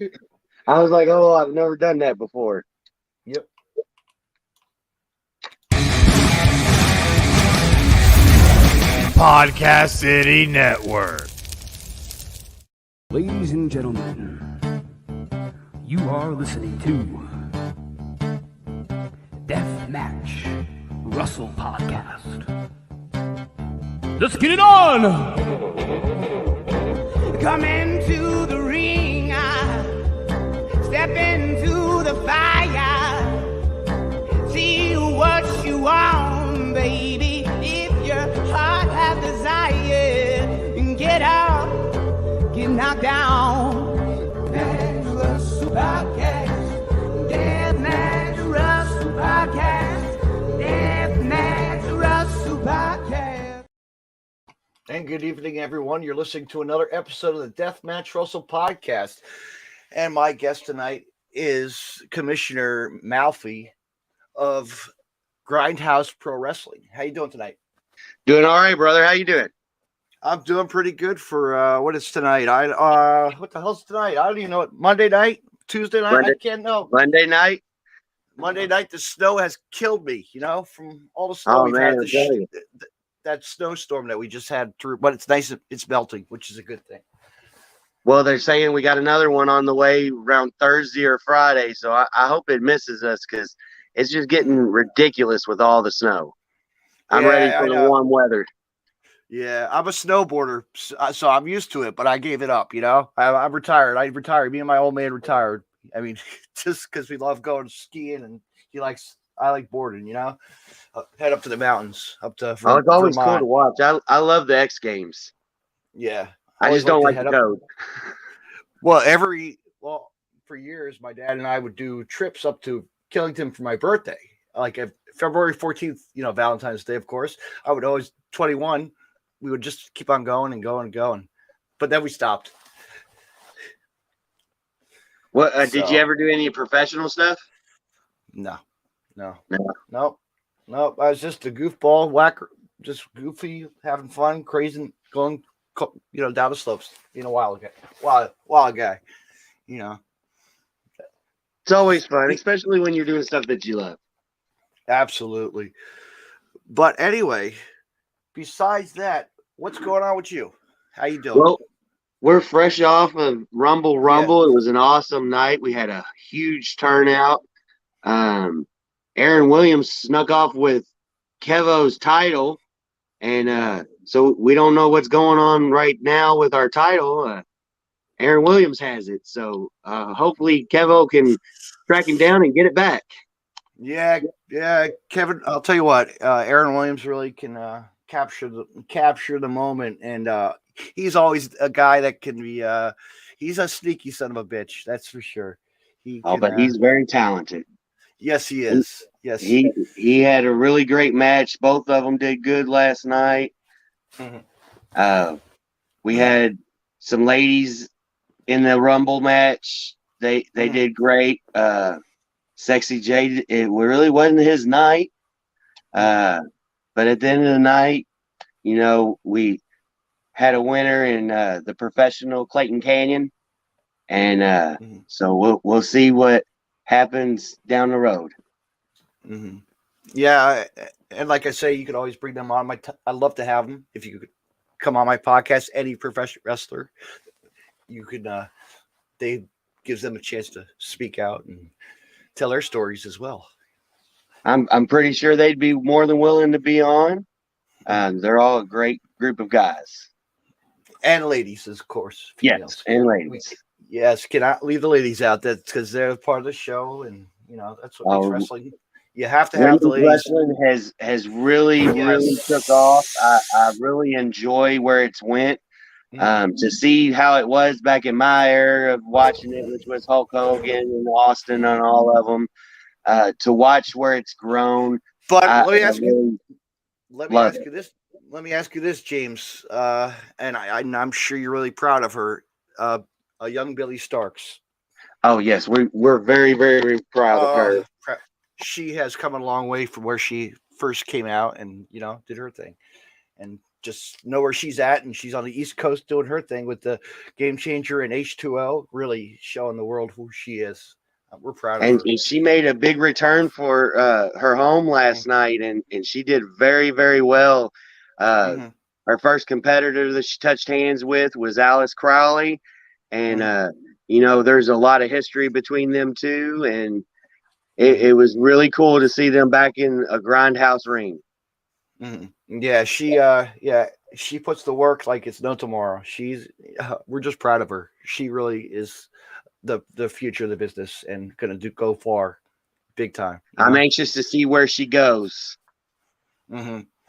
I was like, oh, I've never done that before. Yep. Podcast City Network. Ladies and gentlemen, you are listening to Deathmatch Russell Podcast. Let's get it on! Come into the ring, step into the fire, see what you want, baby. If your heart has desire, get out, get knocked down. Deathmatch Russell Podcast, Deathmatch Russell Podcast, Deathmatch Russell Podcast. And good evening, everyone. You're listening to another episode of the Deathmatch Russell Podcast. And my guest tonight is Commissioner Malfy of Grindhouse Pro Wrestling. How you doing tonight? Doing all right, brother. How you doing? I'm doing pretty good for what is tonight. What the hell's tonight? I don't even know. Monday night? Tuesday night? I can't know. Monday night? Monday night, the snow has killed me, from all the snow we've had. That snowstorm that we just had through, but it's nice. It's melting, which is a good thing. Well, they're saying we got another one on the way around Thursday or Friday, so I hope it misses us because it's just getting ridiculous with all the snow. I'm ready for the warm weather. Yeah, I'm a snowboarder, so I'm used to it, but I gave it up, I'm retired. I retired. Me and my old man retired. I mean, just because we love going skiing and I like boarding, head up to the mountains, up to it's always Vermont. cool to watch. I love the X Games. Yeah. I just don't like the code. Well, for years, my dad and I would do trips up to Killington for my birthday. Like February 14th, Valentine's Day, of course. I would always, 21, we would just keep on going and going and going. But then we stopped. What did you ever do any professional stuff? No. I was just a goofball whacker, just goofy, having fun, crazy, going, down the slopes. Wild guy. It's always fun, especially when you're doing stuff that you love. Absolutely. But anyway, besides that, what's going on with you? How you doing? Well, we're fresh off of Rumble. Yeah. It was an awesome night. We had a huge turnout. Aaron Williams snuck off with Kevo's title, and so we don't know what's going on right now with our title. Aaron Williams has it, so hopefully Kevo can track him down and get it back. Yeah, Kevin. I'll tell you what, Aaron Williams really can capture the moment, and he's always a guy that can be. He's a sneaky son of a bitch, that's for sure. But he's very talented. Yes, he is. Yes, he had a really great match. Both of them did good last night. Mm-hmm. We had some ladies in the Rumble match. They did great. Sexy J, it really wasn't his night. But at the end of the night, we had a winner in the professional Clayton Canyon, and so we'll see what happens down the road. Mm-hmm. Yeah, and like I say, you could always bring them on I'd love to have them if you could come on my podcast. Any professional wrestler, you could. They gives them a chance to speak out and tell their stories as well. I'm pretty sure they'd be more than willing to be on. They're all a great group of guys and ladies, of course. Females. Yes, and ladies. Yes, cannot leave the ladies out. That's because they're part of the show, and that's what makes wrestling. You have to have the ladies. Wrestling has really took off. I really enjoy where it's went. To see how it was back in my era of watching it, which was Hulk Hogan and Austin and all of them, to watch where it's grown. But let me ask you this, James, and I'm sure you're really proud of her, a young Billy Starks. Oh yes, we're very, very proud of her. She has come a long way from where she first came out, and did her thing, and just know where she's at, and she's on the East Coast doing her thing with the Game Changer and H2O, really showing the world who she is. We're proud of her. And she made a big return for her home last night, and she did very, very well. Her first competitor that she touched hands with was Alice Crowley, and there's a lot of history between them two, and it was really cool to see them back in a grindhouse ring. Yeah, she puts the work like it's no tomorrow. We're just proud of her. She really is the future of the business and gonna go far, big time. I'm anxious to see where she goes.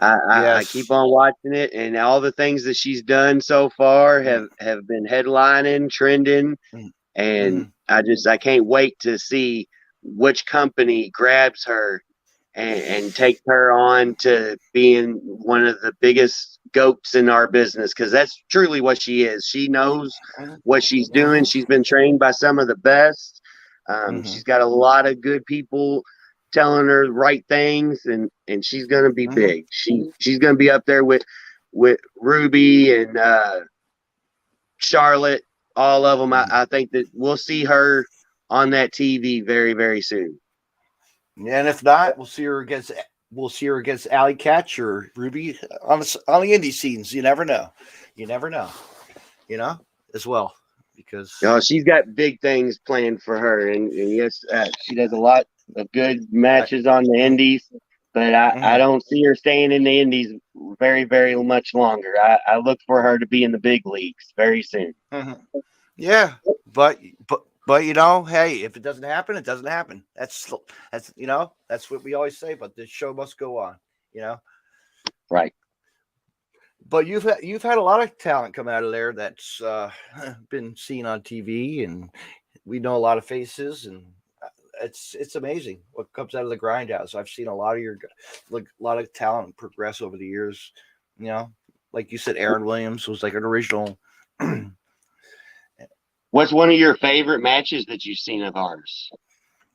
I keep on watching it, and all the things that she's done so far have been headlining, trending, and I can't wait to see which company grabs her and takes her on to being one of the biggest goats in our business, because that's truly what she is. She knows what she's doing. She's been trained by some of the best. She's got a lot of good people telling her the right things, and she's going to be big. She's going to be up there with Ruby and Charlotte, all of them. I think that we'll see her on that TV very, very soon. Yeah, and if not, we'll see her against Alley Catch or Ruby on the indie scenes. You never know. As well, because she's got big things planned for her, and yes, she does a lot of good matches on the indies, but I don't see her staying in the indies very, very much longer. I look for her to be in the big leagues very soon. Yeah, but hey, if it doesn't happen, it doesn't happen. That's what we always say. But the show must go on. Right. But you've had a lot of talent come out of there that's been seen on TV, and we know a lot of faces, and it's amazing what comes out of the grindhouse. I've seen a lot of talent progress over the years. Like you said, Aaron Williams was like an original. What's one of your favorite matches that you've seen of ours?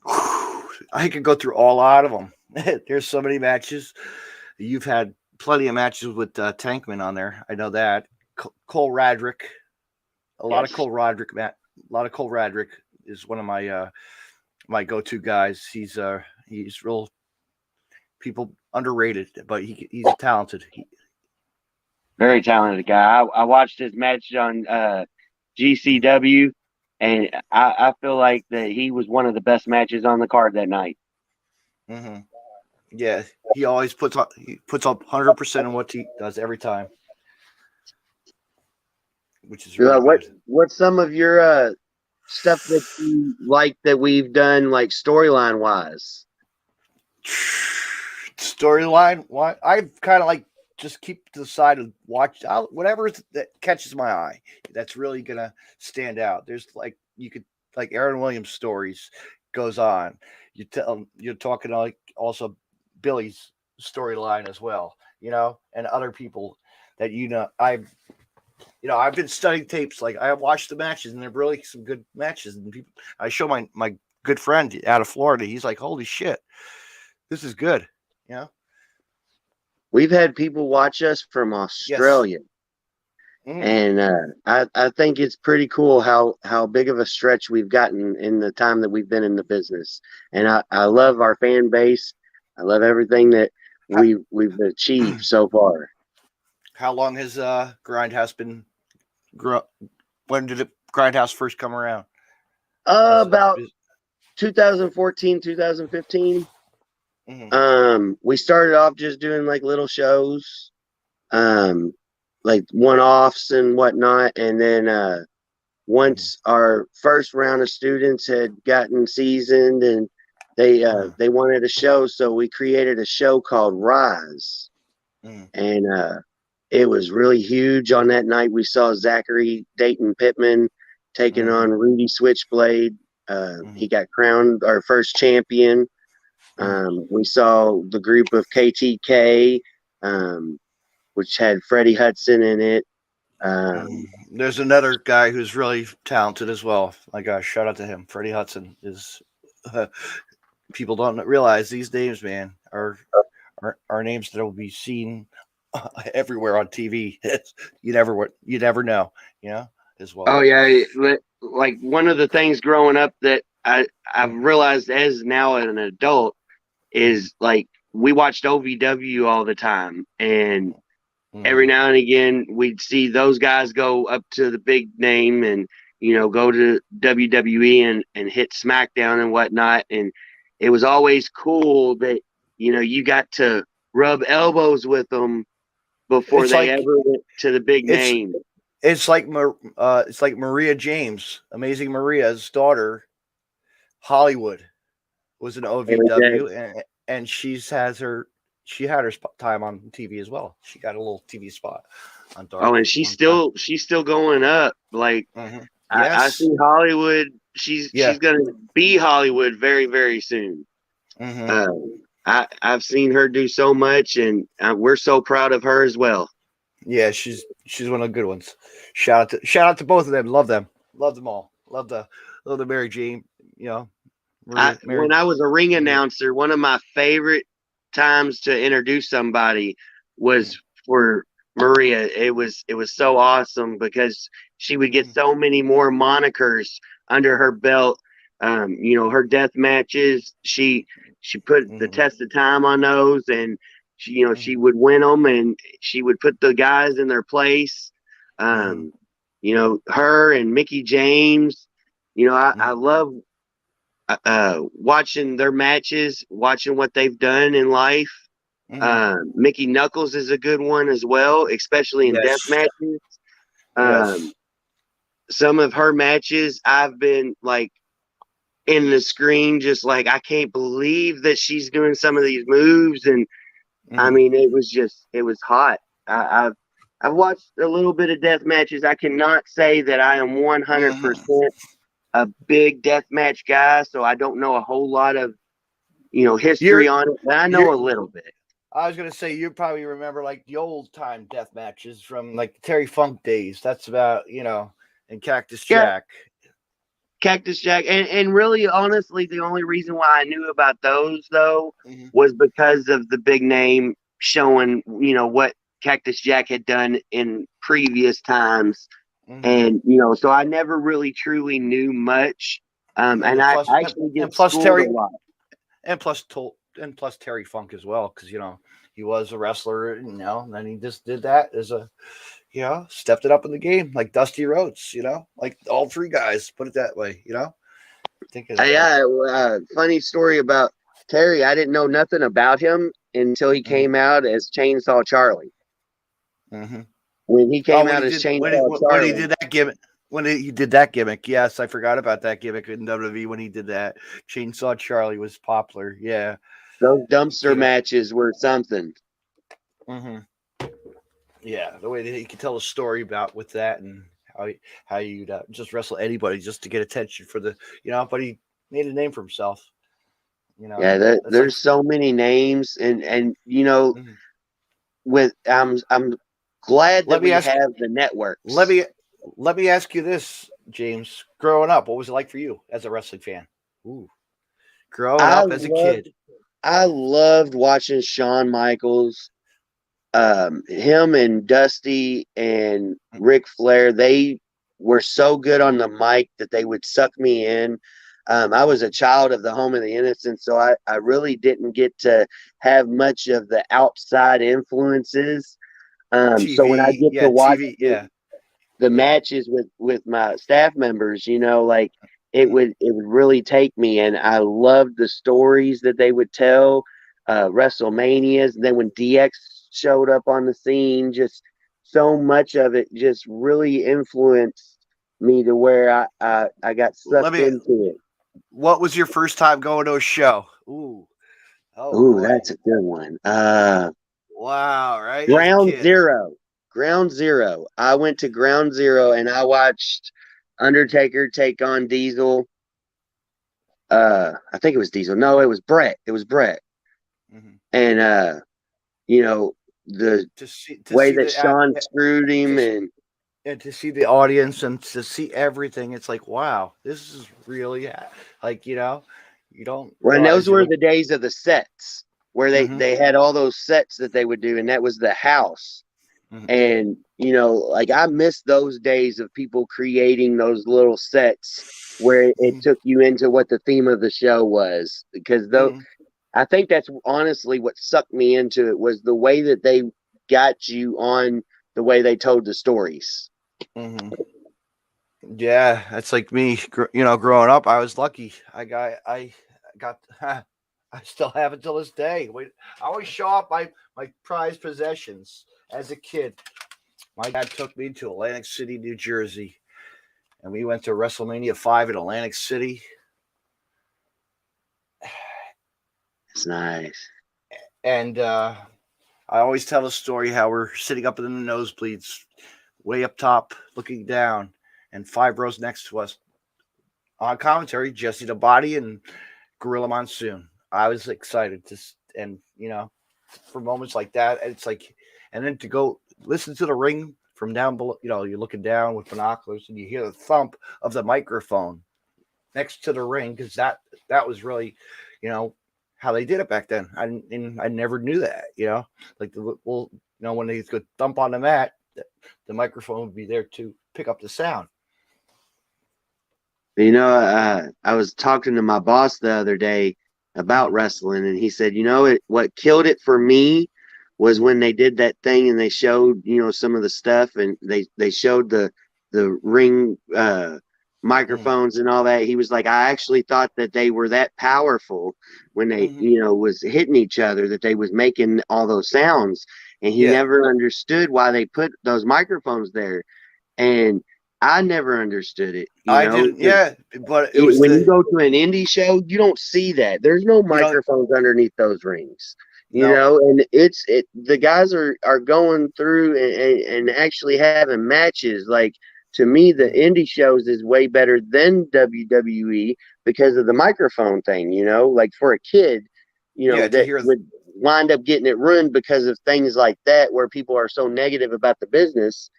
I could go through a lot of them. There's so many matches. You've had plenty of matches with Tankman on there. I know that. Cole Radrick. A lot of Cole Radrick is one of my my go-to guys. He's real people underrated, but he's talented. Very talented guy. I watched his match on GCW, and I feel like that he was one of the best matches on the card that night. Yeah, he always puts up 100% in what he does every time, which is really good. What's some of your stuff that you like that we've done, like storyline wise? Storyline, I kind of like just keep to the side and watch whatever that catches my eye. That's really gonna stand out. There's like Aaron Williams stories goes on. You're talking like also Billy's storyline as well, and other people that I've been studying tapes. Like I watched the matches, and they're really some good matches. And I show my good friend out of Florida. He's like, "Holy shit, this is good." We've had people watch us from Australia. Yes. And I think it's pretty cool how big of a stretch we've gotten in the time that we've been in the business. And I love our fan base. I love everything that we've achieved so far. How long has Grindhouse been? When did Grindhouse first come around? About 2014, 2015. We started off just doing like little shows, like one-offs and whatnot, and then once our first round of students had gotten seasoned and they wanted a show, so we created a show called Rise, and it was really huge. On that night, we saw Zachary Dayton Pittman taking on Rudy Switchblade. He got crowned our first champion. We saw the group of KTK, which had Freddy Hudson in it. There's another guy who's really talented as well. My gosh, shout out to him. Freddy Hudson is. People don't realize these names, man, are names that will be seen everywhere on TV. You never know, as well. Oh yeah, like one of the things growing up that I've realized as now an adult is like we watched OVW all the time, and every now and again we'd see those guys go up to the big name and go to WWE and hit SmackDown and whatnot, and it was always cool that you got to rub elbows with them before It's they like ever went to the big it's name. it's like Maria James, Amazing Maria's daughter, Hollywood, was an OVW, and she had her time on TV as well. She got a little TV spot on Dark. Oh, and she's still going up. Like Yes. I see Hollywood. She's gonna be Hollywood very, very soon. I've seen her do so much, and we're so proud of her as well. Yeah, she's one of the good ones. Shout out to both of them. Love them. Love them all. Love the Mary Jane. When I was a ring announcer, one of my favorite times to introduce somebody was for Maria. It was so awesome because she would get so many more monikers under her belt. Her death matches, she put the test of time on those, and she would win them, and she would put the guys in their place. Her and Mickey James. I love watching their matches, watching what they've done in life. Mickey Knuckles is a good one as well, especially in death matches. Some of her matches, I've been like in the screen, just like, I can't believe that she's doing some of these moves. And I mean, it was hot. I've watched a little bit of death matches. I cannot say that I am 100% a big death match guy, so I don't know a whole lot of history on it, but I know a little bit. I was gonna say you probably remember like the old time death matches from like the Terry Funk days. That's about and Cactus Jack. Cactus Jack, and really honestly, the only reason why I knew about those though was because of the big name showing what Cactus Jack had done in previous times. And so I never really truly knew much, and I actually get schooled a lot. And plus Terry Funk as well, because he was a wrestler, and then he just did that as a stepped it up in the game like Dusty Rhodes, like all three guys. Put it that way, Funny story about Terry. I didn't know nothing about him until he came out as Chainsaw Charlie. When he came out as Chainsaw Charlie, when he did that gimmick, yes, I forgot about that gimmick in WWE when he did that. Chainsaw Charlie was popular, yeah. Those dumpster matches were something. Yeah, the way that he could tell a story about with that, and how you'd just wrestle anybody just to get attention for the but he made a name for himself. Yeah, there's so many names, and with I'm glad that we have the networks. Let me ask you this, James. Growing up, what was it like for you as a wrestling fan? Growing up as a kid. I loved watching Shawn Michaels, him and Dusty and Ric Flair. They were so good on the mic that they would suck me in. I was a child of the home of the innocent, so I really didn't get to have much of the outside influences. TV, so when I get to watch the matches with my staff members, like it would really take me, and I loved the stories that they would tell, WrestleManias. And then when DX showed up on the scene, just so much of it just really influenced me to where I got sucked into it. What was your first time going to a show? Ooh, that's a good one. Wow, right? Ground Zero. I went to Ground Zero and I watched Undertaker take on Diesel. I think it was Diesel. No, it was Brett. And the way that Shawn screwed him, and to see the audience and to see everything, it's like, wow, this is really like you don't. Well, and those were the days of the sets. where they had all those sets that they would do, and that was the house. And like I miss those days of people creating those little sets where it took you into what the theme of the show was, because though I think that's honestly what sucked me into it, was the way that they got you on, the way they told the stories. Yeah, that's like me. Growing up, I was lucky. I got I still have it till this day. I always show off my prized possessions. As a kid, my dad took me to Atlantic City, New Jersey, and we went to WrestleMania 5 in Atlantic City. It's nice. And I always tell the story how we're sitting up in the nosebleeds, way up top, looking down, and 5 rows next to us on commentary, Jesse the Body and Gorilla Monsoon. I was excited for moments like that. It's like, and then to go listen to the ring from down below, you're looking down with binoculars and you hear the thump of the microphone next to the ring, because that was really, how they did it back then. I never knew that, like when they go thump on the mat, the microphone would be there to pick up the sound. I was talking to my boss the other day about wrestling, and he said, what killed it for me was when they did that thing and they showed, some of the stuff, and they showed the ring microphones and all that. He was like, I actually thought that they were that powerful when they, was hitting each other, that they was making all those sounds. And he never understood why they put those microphones there. And I never understood it. I didn't. Yeah, but it was when you go to an indie show, you don't see that. There's no microphones underneath those rings. And the guys are going through and actually having matches. Like, to me, the indie shows is way better than WWE because of the microphone thing. Like for a kid, that would wind up getting it ruined because of things like that, where people are so negative about the business.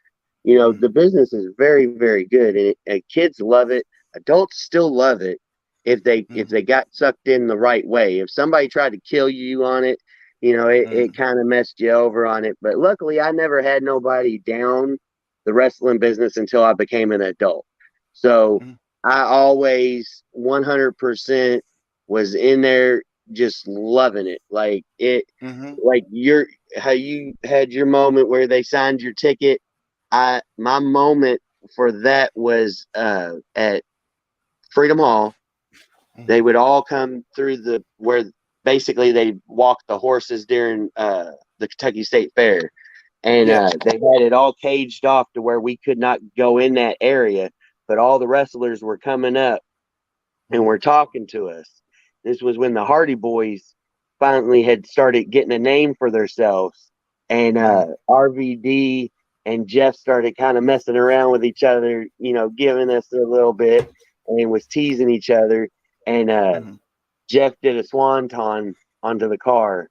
The business is very, very good, and kids love it. Adults still love it if they got sucked in the right way. If somebody tried to kill you on it, it kind of messed you over on it. But luckily, I never had nobody down the wrestling business until I became an adult. So I always 100% was in there just loving it. Like like how you had your moment where they signed your ticket. My moment for that was at Freedom Hall. They would all come through where basically they walked the horses during the Kentucky State Fair, and they had it all caged off to where we could not go in that area, but all the wrestlers were coming up and were talking to us. This was when the Hardy Boys finally had started getting a name for themselves, and RVD and Jeff started kind of messing around with each other, giving us a little bit, and was teasing each other. And Jeff did a swanton onto the car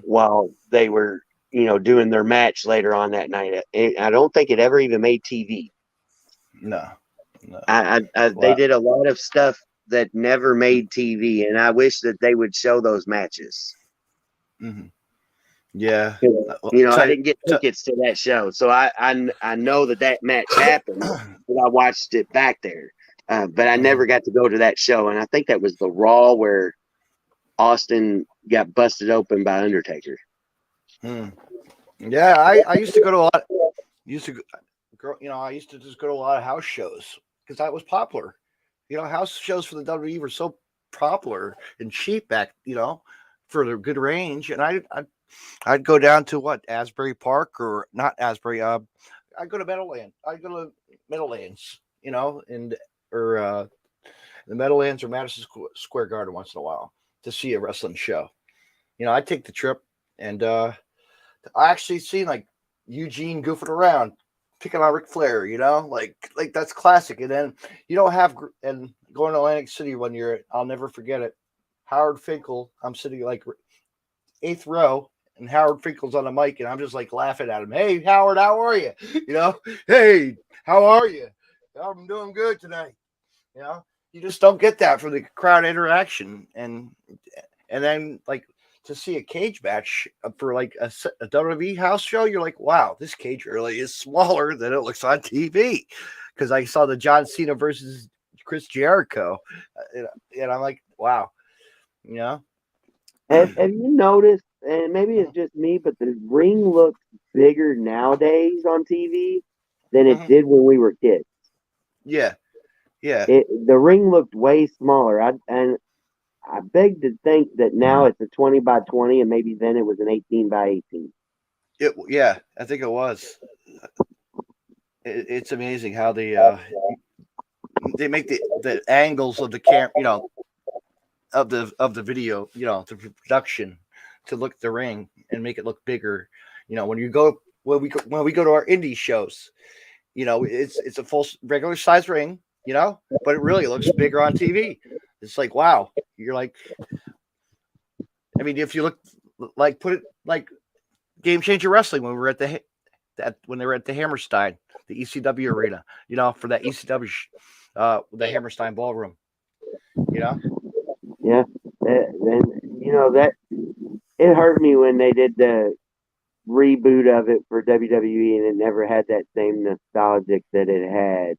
while they were, doing their match later on that night. I don't think it ever even made TV. No. They did a lot of stuff that never made TV, and I wish that they would show those matches. Yeah, I didn't get tickets to that show, so I know that match happened, but I watched it back there. But I never got to go to that show, and I think that was the Raw where Austin got busted open by Undertaker. Yeah, I used to go to a lot. I used to just go to a lot of house shows because that was popular. House shows for the WWE were so popular and cheap back, for their good range, and I'd go down to Asbury Park, or not Asbury. I'd go to Meadowlands. I'd go to Meadowlands, or the Meadowlands or Madison Square Garden once in a while to see a wrestling show. I'd take the trip, and I actually seen like Eugene goofing around, picking on Ric Flair. Like that's classic. And then you don't have and going to Atlantic City one year, I'll never forget it. Howard Finkel, I'm sitting like 8th row. And Howard Finkel's on the mic, and I'm just like laughing at him. Hey, Howard, how are you? Hey, how are you? I'm doing good tonight. You just don't get that from the crowd interaction. And then like to see a cage match for like a WWE house show, you're like, wow, this cage really is smaller than it looks on TV. Because I saw the John Cena versus Chris Jericho, and I'm like, wow, you know. Have you noticed, and maybe it's just me, but the ring looks bigger nowadays on TV than it did when we were kids. Yeah, yeah. The ring looked way smaller. And I beg to think that now it's a 20 by 20, and maybe then it was an 18 by 18. Yeah, I think it was. It's amazing how they make the angles of the camera, of the video, the production to look at the ring and make it look bigger. When we go to our indie shows, it's a full regular size ring, but it really looks bigger on TV. It's like, wow, you're like, I mean, if you look like, put it like Game Changer Wrestling when we were when they were at the Hammerstein, the ECW arena, for that ECW, the Hammerstein Ballroom, Yeah. And, that it hurt me when they did the reboot of it for WWE and it never had that same nostalgic that it had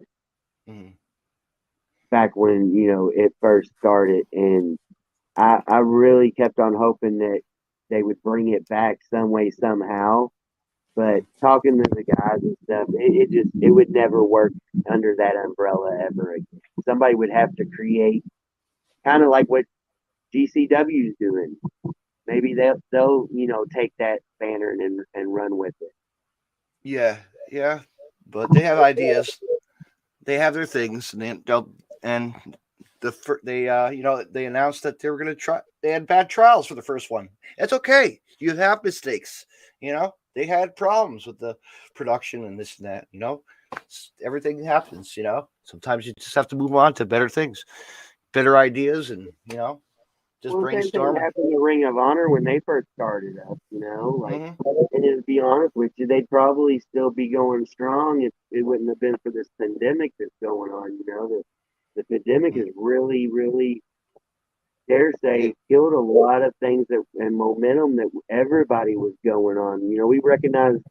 back when, it first started. And I really kept on hoping that they would bring it back some way, somehow. But talking to the guys and stuff, it would never work under that umbrella ever again. Somebody would have to create kind of like what GCW is doing. Maybe they'll take that banner and run with it. Yeah, but they have ideas. They have their things, and they announced that they were going to try. They had bad trials for the first one. It's okay. You have mistakes. They had problems with the production and this and that. Everything happens. Sometimes you just have to move on to better things, better ideas, and just brainstorm. Same thing happened to Ring of Honor when they first started up. And to be honest with you, they'd probably still be going strong if it wouldn't have been for this pandemic that's going on. The pandemic has really, really, dare say, killed a lot of things and momentum that everybody was going on. We recognized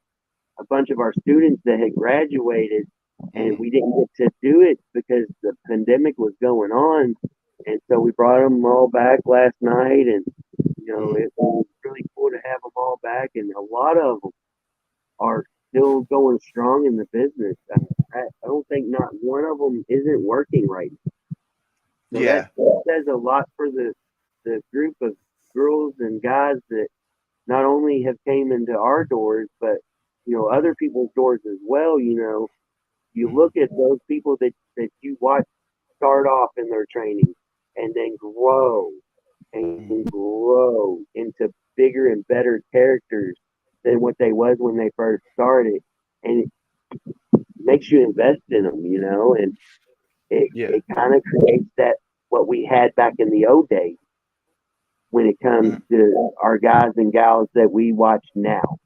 a bunch of our students that had graduated, and we didn't get to do it because the pandemic was going on. And so we brought them all back last night, and it was really cool to have them all back. And a lot of them are still going strong in the business. I don't think not one of them isn't working right now. So that says a lot for the group of girls and guys that not only have came into our doors, but other people's doors as well. You look at those people that you watch start off in their training and then grow into bigger and better characters than what they was when they first started, and it makes you invest in them, and it kind of creates that what we had back in the old days when it comes to our guys and gals that we watch now.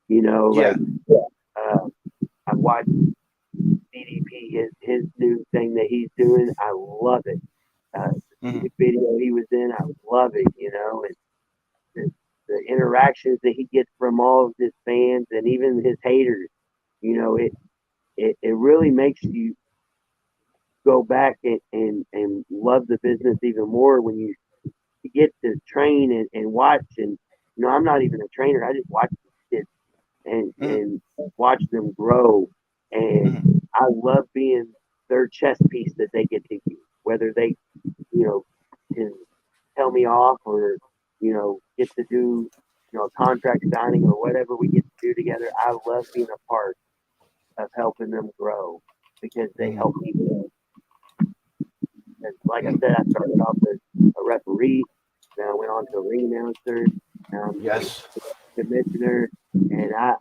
I watched DDP, his new thing that he's doing. I love it. The video he was in, I love it, and the interactions that he gets from all of his fans and even his haters, it really makes you go back and love the business even more when you get to train and watch. And I'm not even a trainer, I just watch kids and watch them grow, and I love being their chess piece that they get to use, whether they can tell me off or get to do a contract signing or whatever we get to do together. I love being a part of helping them grow because they help me grow. And like I said, I started off as a referee, then I went on to a ring announcer, commissioner, and I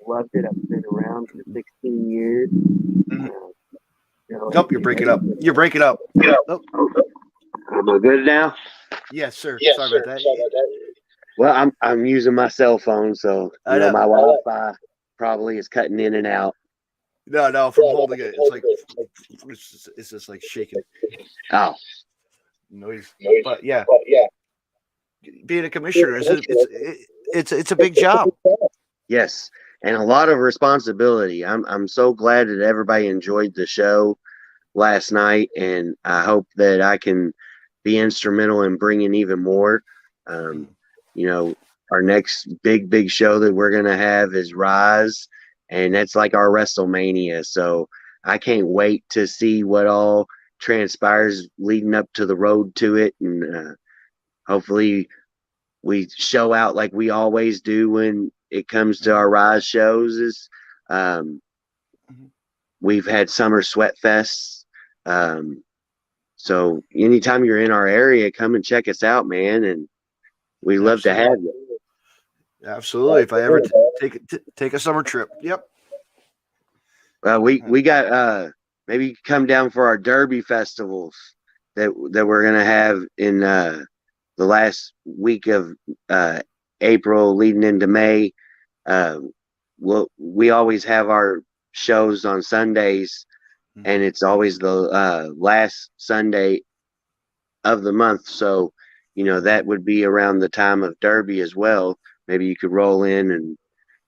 loved it. I've been around for 16 years. Nope, you're breaking up. You're breaking up. Oh. Am I good now? Yes, sir. Sorry about that. Well, I'm using my cell phone, so my Wi-Fi probably is cutting in and out. No, from holding it, it's like it's just like shaking. Oh, Noise. But yeah. being a commissioner. It's a big job. Yes, and a lot of responsibility. I'm so glad that everybody enjoyed the show last night, and I hope that I can be instrumental in bringing even more. You know, our next big show that we're gonna have is Rise, and that's like our WrestleMania. So I can't wait to see what all transpires leading up to the road to it, and hopefully we show out like we always do when it comes to our Rise shows. Is we've had summer sweat fests. So anytime you're in our area, come and check us out, man. And we love to have you. Absolutely. If I ever take a summer trip. Yep. We got maybe come down for our Derby festivals that we're gonna have in the last week of April leading into May. We always have our shows on Sundays, and it's always the last Sunday of the month. So, that would be around the time of Derby as well. Maybe you could roll in and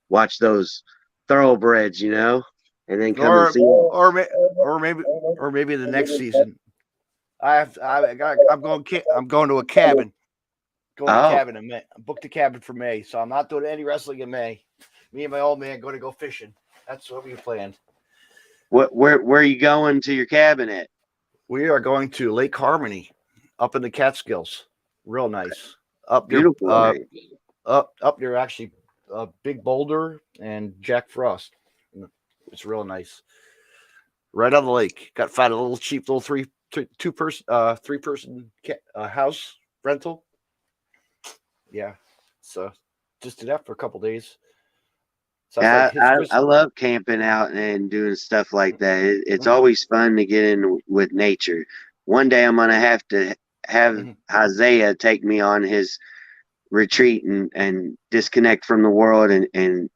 watch those thoroughbreds, and then come and see them. Or maybe the next season. I'm going to a cabin. Going to cabin in May. I booked a cabin for May, so I'm not doing any wrestling in May. Me and my old man going to go fishing. That's what we planned. Where are you going to your cabin at? We are going to Lake Harmony, up in the Catskills. Real nice. Beautiful. Up near actually Big Boulder and Jack Frost. It's real nice. Right on the lake. Got to find a little cheap little three person house rental. Yeah. So just did that for a couple days. So yeah, I love camping out and doing stuff like that. It's always fun to get in with nature. One day I'm gonna have to have Isaiah take me on his retreat and disconnect from the world and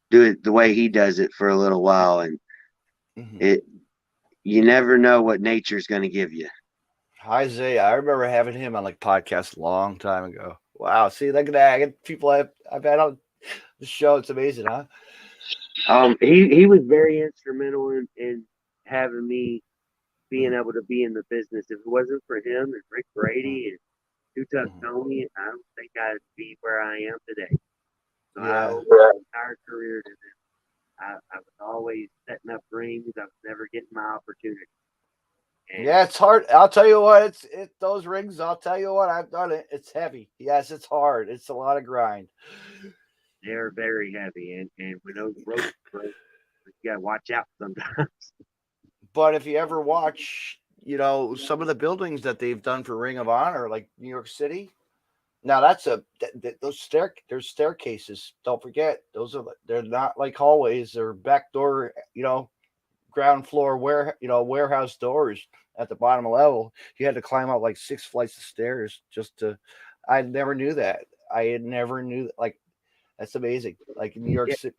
do it the way he does it for a little while. And you never know what nature's gonna give you. Isaiah, I remember having him on like podcasts a long time ago. Wow, see, look at that. I get people I've had on the show. It's amazing, huh? He was very instrumental in having me being able to be in the business. If it wasn't for him and Rick Brady and Two Tuck Tony, I don't think I'd be where I am today. So I owe my entire career to them. I was always setting up rings. I was never getting my opportunity. And it's hard. I'll tell you what, it's those rings. I'll tell you what, I've done it. It's heavy. Yes, it's hard. It's a lot of grind. They're very heavy, and when those ropes break, you gotta watch out sometimes. But if you ever watch, some of the buildings that they've done for Ring of Honor, like New York City. Now there's staircases. Don't forget, they're not like hallways. They're back door, ground floor warehouse doors at the bottom level. You had to climb up like 6 flights of stairs just to. I never knew that. Like that's amazing. Like in New York City.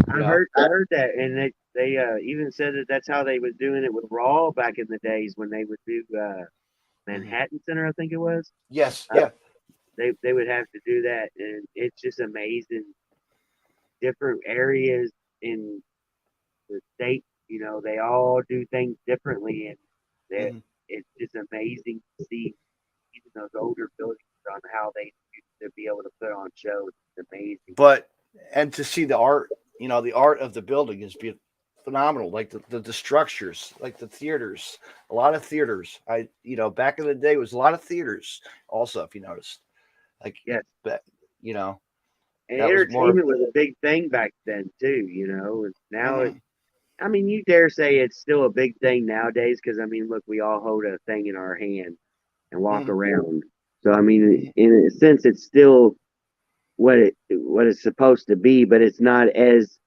I heard that, and they even said that that's how they was doing it with Raw back in the days when they would do Manhattan Center, I think it was. Yes, yeah. They would have to do that, and it's just amazing. Different areas in the state, they all do things differently, and it's just amazing to see even those older buildings on how they used to be able to put on shows. It's amazing. And to see the art, the art of the building is phenomenal. Like the structures, like the theaters, a lot of theaters. Back in the day, it was a lot of theaters. Also, if you noticed, like yes, but and entertainment was a big thing back then too. And now you dare say it's still a big thing nowadays because look, we all hold a thing in our hand and walk around. So in a sense, it's still what it's supposed to be, but it's not as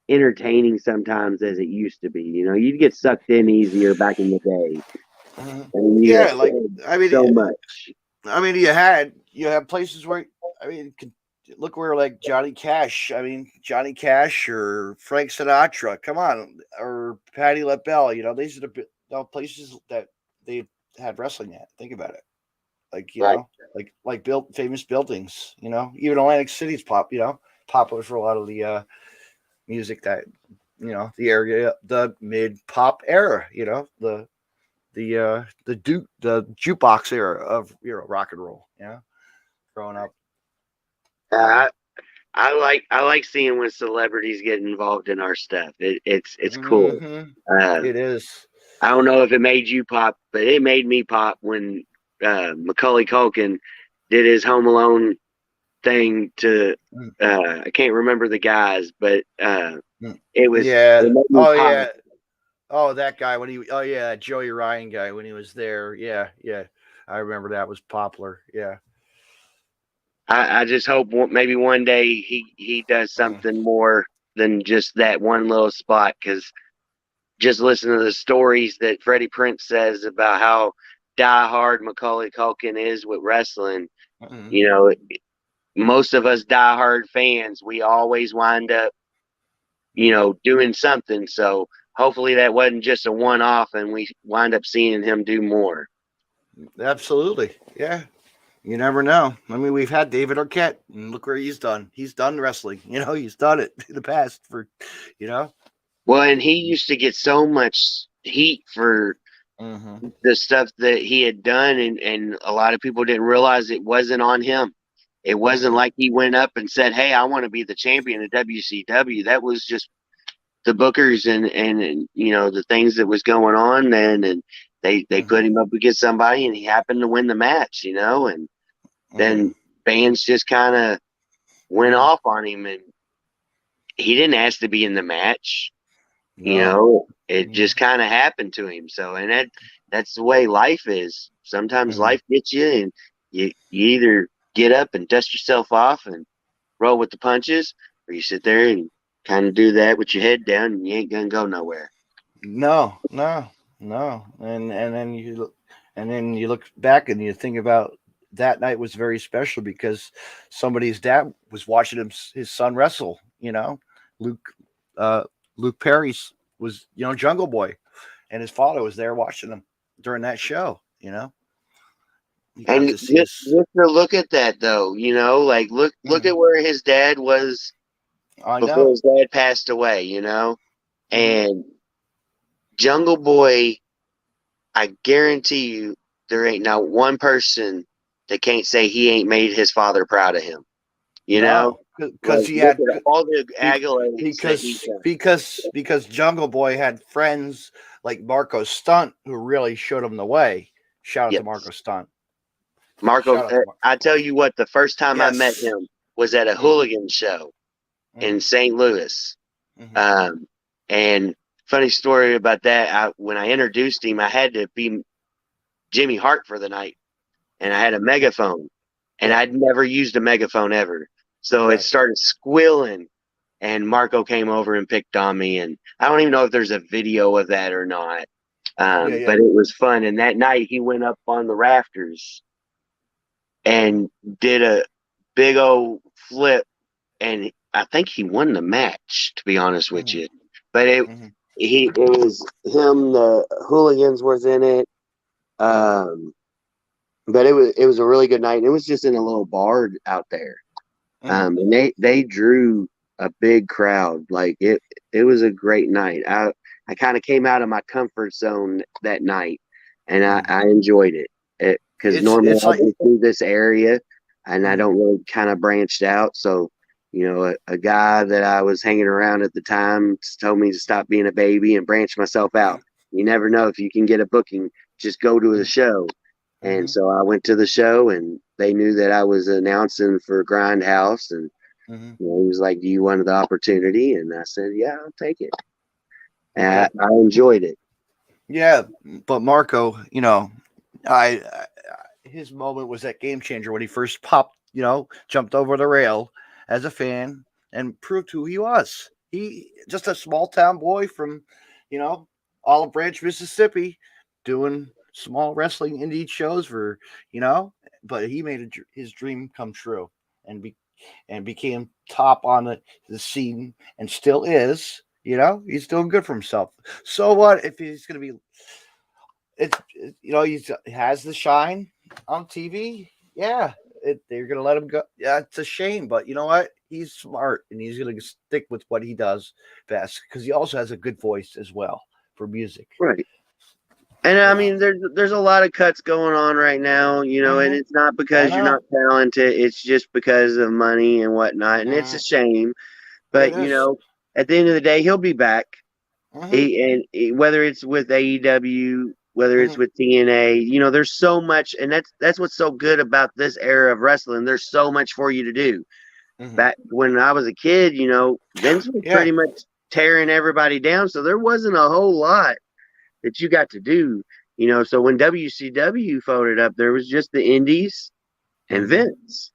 entertaining sometimes as it used to be. You'd get sucked in easier back in the day. So much. You have places where look where like Johnny Cash or Frank Sinatra, come on, or Patti LaBelle. These are the places that they've had wrestling at. Think about it. Like, like built famous buildings. Even Atlantic City's popular for a lot of the music that the area, the mid pop era. The jukebox era of rock and roll. Growing up. I like seeing when celebrities get involved in our stuff. It's cool. It is. I don't know if it made you pop, but it made me pop when Macaulay Culkin did his Home Alone thing to I can't remember the guys, but it was yeah. it made me Oh pop. yeah. Oh, that guy Joey Ryan guy when he was there. Yeah. I remember that was popular. Yeah. I just hope maybe one day he does something more than just that one little spot, because just listen to the stories that Freddie Prinze says about how diehard Macaulay Culkin is with wrestling. Most of us diehard fans, we always wind up, doing something. So hopefully that wasn't just a one-off and we wind up seeing him do more. Absolutely. Yeah. You never know. I mean, we've had David Arquette, and look where he's done. He's done wrestling. He's done it in the past Well, and he used to get so much heat for the stuff that he had done, and a lot of people didn't realize it wasn't on him. It wasn't like he went up and said, "Hey, I want to be the champion of WCW." That was just the bookers and the things that was going on then, and they put him up against somebody, and he happened to win the match, and then fans just kind of went off on him, and he didn't ask to be in the match. It just kind of happened to him. So, and that's the way life is. Sometimes life gets you, and you either get up and dust yourself off and roll with the punches, or you sit there and kind of do that with your head down, and you ain't gonna go nowhere. No. And then you look back and you think about that night was very special because somebody's dad was watching his son wrestle. Luke Perry's was Jungle Boy, and his father was there watching him during that show. And just to look at that though, look at where his dad was before his dad passed away, and Jungle Boy, I guarantee you there ain't not one person that can't say he ain't made his father proud of him. Because he had all the accolades because Jungle Boy had friends like Marco Stunt who really showed him the way. Shout out to Marco Stunt. I tell you what, the first time I met him was at a hooligan show in St. Louis. And funny story about that, when I introduced him, I had to be Jimmy Hart for the night, and I had a megaphone, and I'd never used a megaphone ever. So it started squealing, and Marco came over and picked on me, and I don't even know if there's a video of that or not. But it was fun. And that night he went up on the rafters and did a big old flip, and I think he won the match, to be honest with you. But it was him, the hooligans was in it. But it was a really good night. It was just in a little bar out there. And they drew a big crowd. Like it was a great night. I kind of came out of my comfort zone that night, and I enjoyed it. Because normally I go through this area, and I don't really kind of branched out. So, a guy that I was hanging around at the time told me to stop being a baby and branch myself out. You never know if you can get a booking. Just go to the show. And so I went to the show, and they knew that I was announcing for Grindhouse, and he was like, "Do you want the opportunity?" And I said, "Yeah, I'll take it." And I enjoyed it. Yeah, but Marco, his moment was that Game Changer when he first popped, jumped over the rail as a fan and proved who he was. He just a small town boy from, Olive Branch, Mississippi, doing small wrestling indie shows for, but he made his dream come true and became top on the scene and still is. He's doing good for himself. So what if he's going to be? He has the shine on TV. Yeah, they're gonna let him go. Yeah, it's a shame, but you know what? He's smart and he's gonna stick with what he does best because he also has a good voice as well for music. Right. And You I know? mean, there's a lot of cuts going on right now, you know, and it's not I because you're know. not talented. It's just because of money and whatnot. And it's a shame. It But, is. at the end of the day, he'll be back. Mhm. Whether it's with AEW, whether it's Mhm. with TNA, there's so much. And that's what's so good about this era of wrestling. There's so much for you to do. Mhm. Back when I was a kid, Vince was Yeah. pretty much tearing everybody down. So there wasn't a whole lot that you got to do, So when WCW folded up, there was just the Indies and Vince,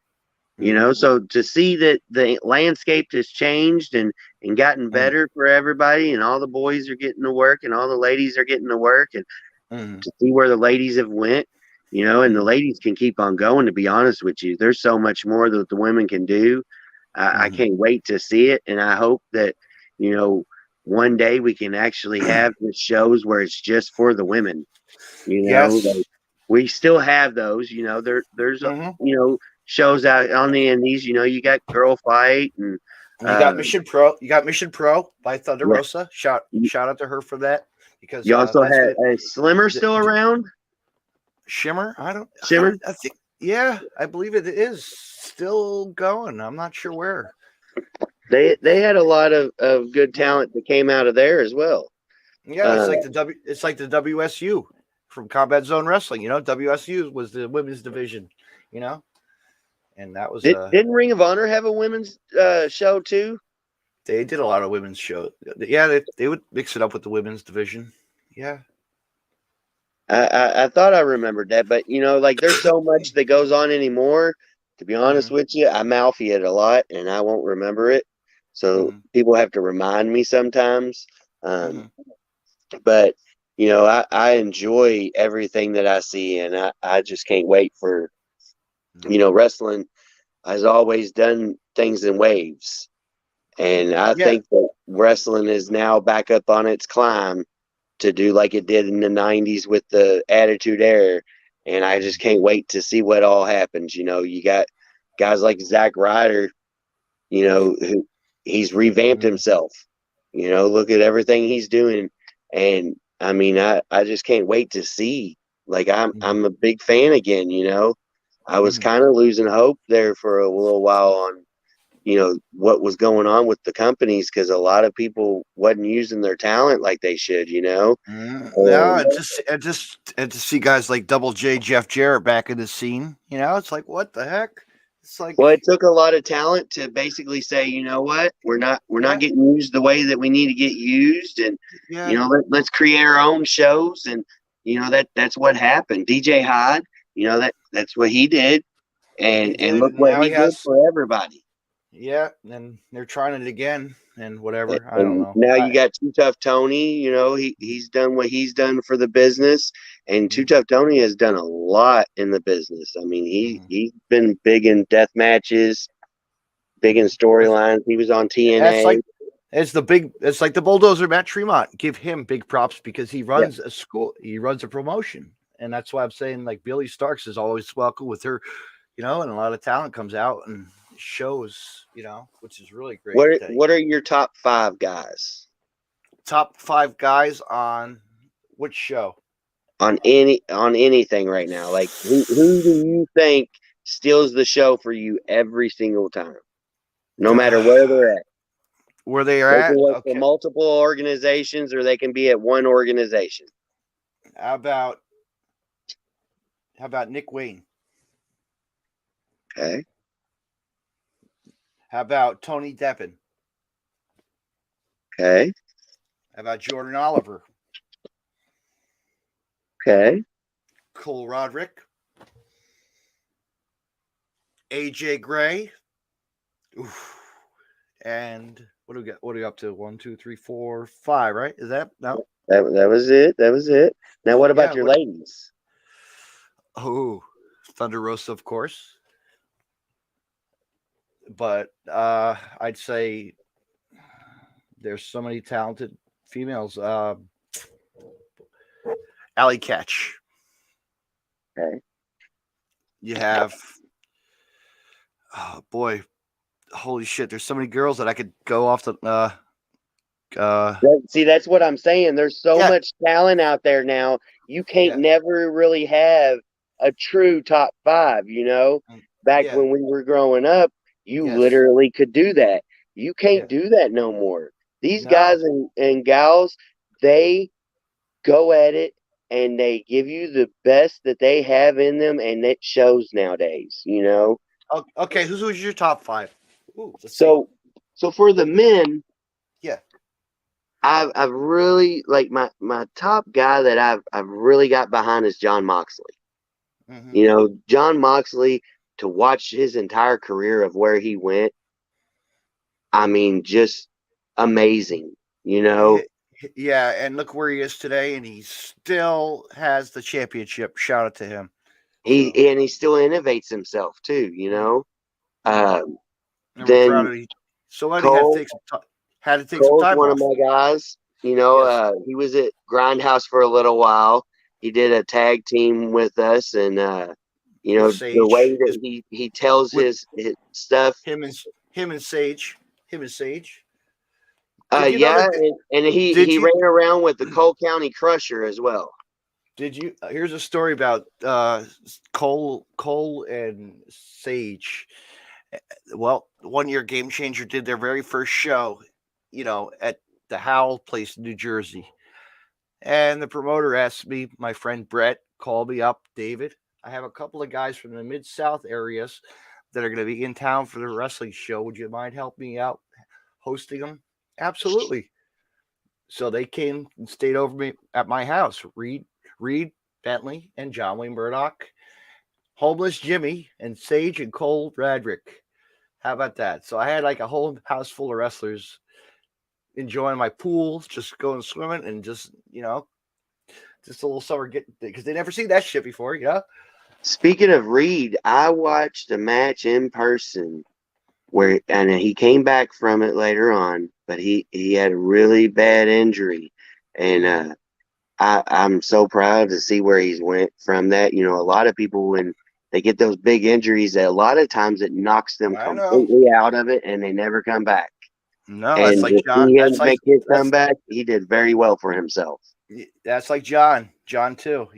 So to see that the landscape has changed and gotten better for everybody, and all the boys are getting to work, and all the ladies are getting to work, and to see where the ladies have went, and the ladies can keep on going. To be honest with you, there's so much more that the women can do. I can't wait to see it, and I hope that one day we can actually have the shows where it's just for the women. Yes. Like, we still have those. There's shows out on the indies. You got Girl Fight and You got Mission Pro. You got Mission Pro by Thunder yeah. Rosa. Shout out to her for that because You also that's had good. Slimmer still around. Shimmer. Shimmer. I think. Yeah, I believe it is still going. I'm not sure where. They had a lot of good talent that came out of there as well. Yeah, it's like the WSU from Combat Zone Wrestling. WSU was the women's division. And that was Didn't Ring of Honor have a women's show too? They did a lot of women's shows. Yeah, they would mix it up with the women's division. Yeah. I thought I remembered that, but there's so much that goes on anymore. To be honest with you, I Malfy it a lot, and I won't remember it. So people have to remind me sometimes. But I enjoy everything that I see, and I just can't wait for wrestling has always done things in waves, and I think that wrestling is now back up on its climb to do like it did in the 90s with the Attitude Era. And I just can't wait to see what all happens. You got guys like Zack Ryder, who he's revamped himself. Look at everything he's doing. And I mean, I just can't wait to see. Like I'm a big fan again, I was kind of losing hope there for a little while on what was going on with the companies, because a lot of people wasn't using their talent like they should. No, and to see guys like Double J, Jeff Jarrett back in the scene, it's like, what the heck? It's like, well, it took a lot of talent to basically say, you know what, we're not getting used the way that we need to get used, and let's create our own shows. And that's what happened. DJ Hyde, that's what he did, and look what he did for everybody. Yeah, and they're trying it again and whatever. And I don't know. Now you got Too Tough Tony. He's done what he's done for the business, and Too Tough Tony has done a lot in the business. I mean, he's been big in death matches, big in storylines. He was on TNA. It's like the bulldozer Matt Tremont. Give him big props because he runs a school, he runs a promotion, and that's why I'm saying like Billy Starks is always welcome with her, and a lot of talent comes out and shows, which is really great. What are your top 5 guys? Top 5 guys on which show? On anything right now. Like who do you think steals the show for you every single time, no matter where they're at? Where they are they at? can work for multiple organizations, or they can be at one organization. How about Nick Wayne? Okay. How about Tony Deppen? Okay. How about Jordan Oliver? Okay. Cole Roderick? AJ Gray? Oof. And what do we got? What are we up to? 1, 2, 3, 4, 5, right? Is that no? That was it. That was it. Now what about your ladies? Oh, Thunder Rosa, of course. But I'd say there's so many talented females. Alley Catch. Okay. You have, oh boy, holy shit! There's so many girls that I could go off the. See, that's what I'm saying. There's so Yeah. much talent out there now. You can't Yeah. never really have a true top 5, you know? Back Yeah. when we were growing up, you Yes. literally could do that. You can't Yeah. do that no more. These No. guys and gals, they go at it and they give you the best that they have in them, and it shows nowadays, you know? Okay, who's your top 5? Ooh, let's see. So for the men, Yeah. I've really like my top guy that I've really got behind is John Moxley. Mhm. You know, John Moxley, to watch his entire career of where he went, I mean, just amazing. You know, Yeah, and look where he is today, and he still has the championship. Shout out to him. he still innovates himself too. You know, And we're proud then of him. Somebody Cole had to take some Cole's time one off. of my guys. You know, Yes. he was at Grindhouse for a little while. He did a tag team with us, and you know, With the way Sage. that he tells With his stuff. him and Sage. Him and Sage. Did you know Yeah, that? and he Did you? ran around with the Cole County Crusher as well. Did you? Here's a story about Cole and Sage. Well, 1 year Game Changer did their very first show, at the Howell place in New Jersey. And the promoter asked me, my friend Brett, called me up, David. I have a couple of guys from the Mid-South areas that are going to be in town for the wrestling show. Would you mind helping me out hosting them? Absolutely. So they came and stayed over me at my house. Reed Bentley and John Wayne Murdoch, Homeless Jimmy, and Sage and Cole Radrick. How about that? So I had like a whole house full of wrestlers enjoying my pool, just going swimming, and just a little summer because they never seen that shit before, Speaking of Reed, I watched a match in person and he came back from it later on, but he had a really bad injury, and I'm so proud to see where he's went from that. You know, a lot of people when they get those big injuries, a lot of times it knocks them I know. completely out of it, and they never come back. No, that's And like to John. see him make his comeback, he did very well for himself. That's like John. John too.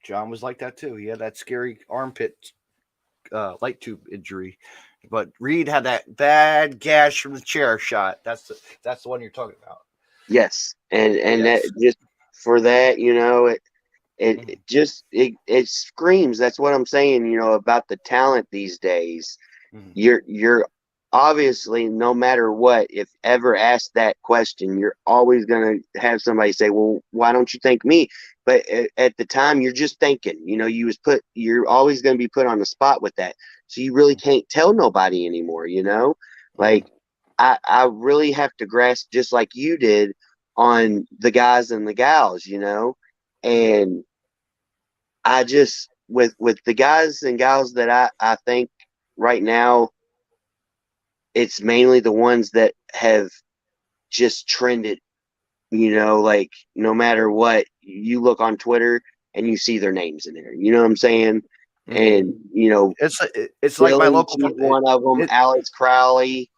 John was like that too. He had that scary armpit light tube injury, but Reed had that bad gash from the chair shot. That's the one you're talking about. Yes, and Yes. that just for that, it screams. That's what I'm saying. About the talent these days. You're obviously, no matter what, if ever asked that question, you're always going to have somebody say, well, why don't you thank me? But at the time, you're just thinking, you're always going to be put on the spot with that. So you really can't tell nobody anymore, like I really have to grasp, just like you did, on the guys and the gals, and I just, with the guys and gals that I think right now, it's mainly the ones that have just trended, like no matter what, you look on Twitter and you see their names in there. You know what I'm saying? And it's like my local. She's one of them. Alex Crowley,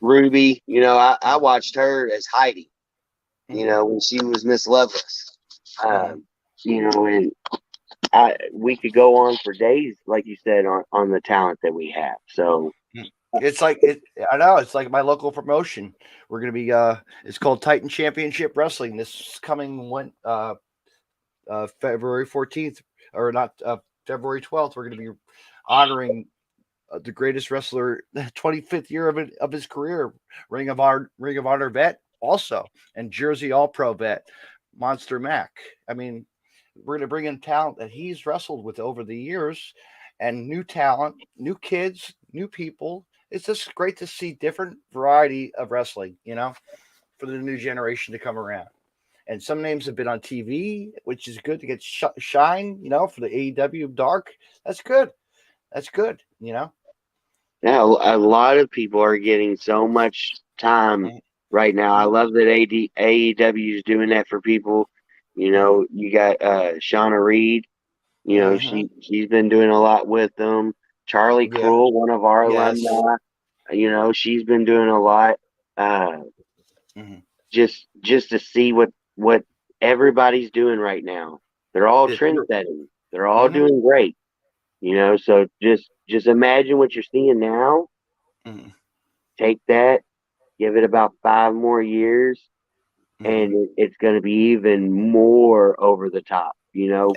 Ruby. I watched her as Heidi. When she was Miss Loveless. And we could go on for days, like you said, on the talent that we have. So it's like I know it's like my local promotion. We're gonna be it's called Titan Championship Wrestling. This coming February 14th, or not February 12th. We're gonna be honoring the greatest wrestler, 25th year of his career, Ring of Honor vet, also, and Jersey All Pro vet, Monster Mac. I mean, we're going to bring in talent that he's wrestled with over the years, and new talent, new kids, new people. It's just great to see different variety of wrestling, for the new generation to come around. And some names have been on TV, which is good to get shine, for the AEW Dark. That's good. That's good, Yeah, a lot of people are getting so much time right now. I love that AEW is doing that for people. You got Shauna Reed, You know, she's been doing a lot with them. Charlie Yeah. Cruel, one of our Yes. alumni, you know, she's been doing a lot. Just to see what everybody's doing right now. They're all trend setting. They're all doing great. You know, so just imagine what you're seeing now. Take that, give it about 5 more years, and it's going to be even more over the top. You know,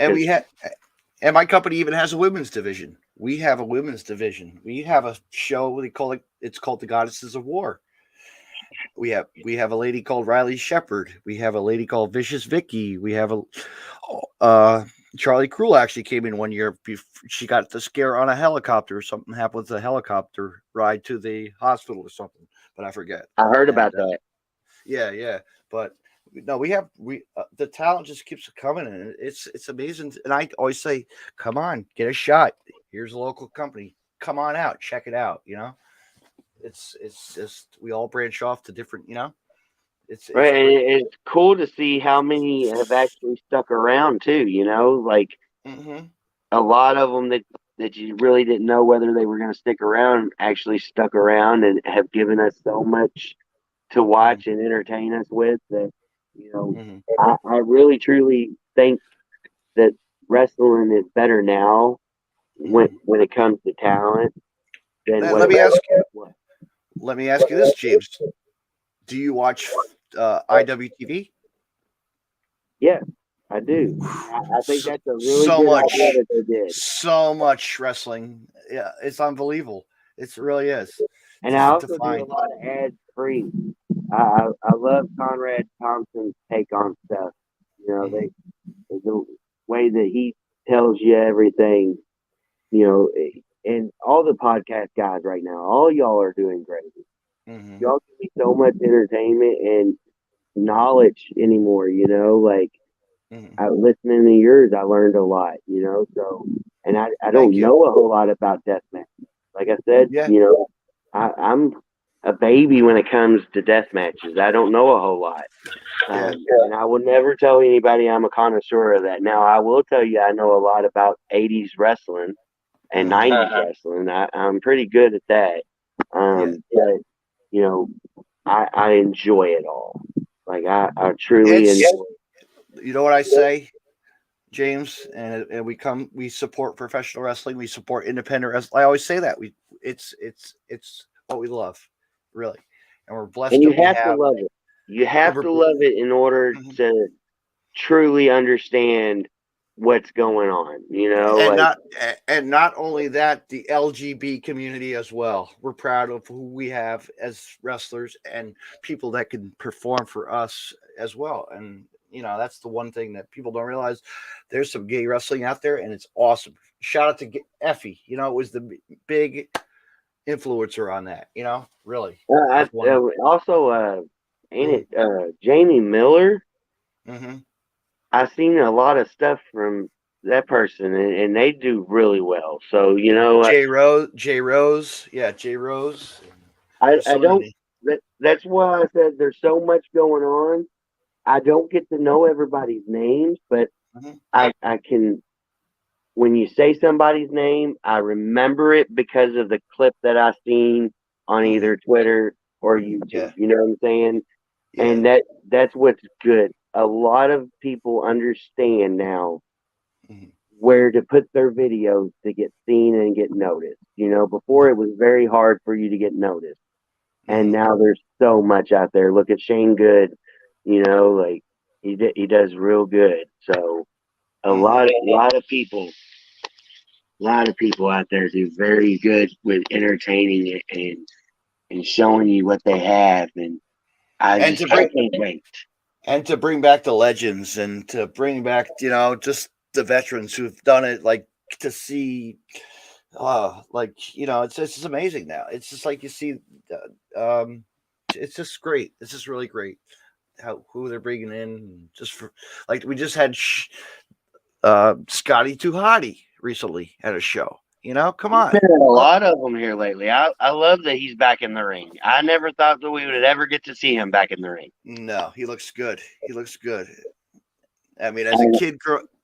and my company even has a women's division. We have a women's division. We have a show. It's called the Goddesses of War. We have a lady called Riley Shepard. We have a lady called Vicious Vicky. We have a Charlie Cruel actually came in one year. She got the scare on a helicopter. Something happened with the helicopter ride to the hospital or something, but I forget. I heard about that. Yeah. But no, the talent just keeps coming, and it's amazing. And I always say, come on, get a shot. Here's a local company. Come on out, check it out. You know, it's just we all branch off to different. You know, it's right. And it's cool to see how many have actually stuck around too. You know, like a lot of them that you really didn't know whether they were going to stick around actually stuck around and have given us so much to watch and entertain us with that. You know, I really truly think that wrestling is better now when it comes to talent than let me ask you this, James. Do you watch IWTV? Yeah, I do. I think that's a really good idea that they did. So much wrestling. Yeah, it's unbelievable. It really is. And I also do a lot of ad free. I love Conrad Thompson's take on stuff. You know, the way that he tells you everything. You know, and all the podcast guys right now, all y'all are doing great. Y'all give me so much entertainment and knowledge anymore. You know, like listening to yours, I learned a lot. You know, so and I don't know a whole lot about deathmatch. Like I said, you know, I'm a baby when it comes to death matches. I don't know a whole lot. And I will never tell anybody I'm a connoisseur of that. Now, I will tell you I know a lot about 80s wrestling and 90s wrestling. I'm pretty good at that. But, you know, I enjoy it all. Like, I truly enjoy it. You know what I say, James? And we support professional wrestling. We support independent wrestling. I always say that. It's what we love, really. And we're blessed. And you have to love it. You have to love it in order to truly understand what's going on, you know. And not only that, the LGB community as well. We're proud of who we have as wrestlers and people that can perform for us as well. And you know, that's the one thing that people don't realize. There's some gay wrestling out there, and it's awesome. Shout out to Effie. You know, it was the big influencer on that. You know, really. Also, ain't it Jamie Miller? I've seen a lot of stuff from that person, and they do really well. So you know, J Rose. I don't. That's why I said there's so much going on. I don't get to know everybody's names, but I can. When you say somebody's name, I remember it because of the clip that I seen on either Twitter or YouTube. Yeah. You know what I'm saying? Yeah. And that's what's good. A lot of people understand now where to put their videos to get seen and get noticed. You know, before it was very hard for you to get noticed. And now there's so much out there. Look at Shane Good, you know, like he does real good. So a lot of people out there do very good with entertaining it and showing you what they have. And I can't wait. And to bring back the legends and to bring back, you know, just the veterans who've done it, like to see, like, you know, it's just amazing now. It's just like you see, it's just great. It's just really great who they're bringing in. Just for like we just had Scotty Too Hottie recently at a show. You know, come on. There's been a lot of them here lately. I love that he's back in the ring. I never thought that we would ever get to see him back in the ring. No, he looks good. He looks good. I mean,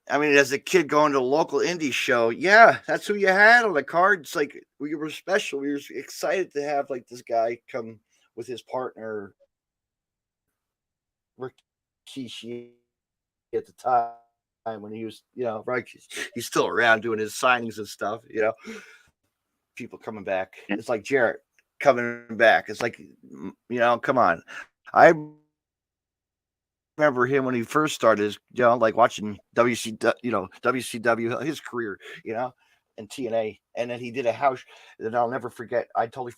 I mean, as a kid going to a local indie show, yeah, that's who you had on the card. It's like we were special. We were excited to have like this guy come with his partner, Rikishi, at the time when he was, right. He's still around doing his signings and stuff, people coming back. It's like Jarrett coming back. It's like, come on. I remember him when he first started, like watching WCW, his career, and TNA. And then he did a house that I'll never forget. I totally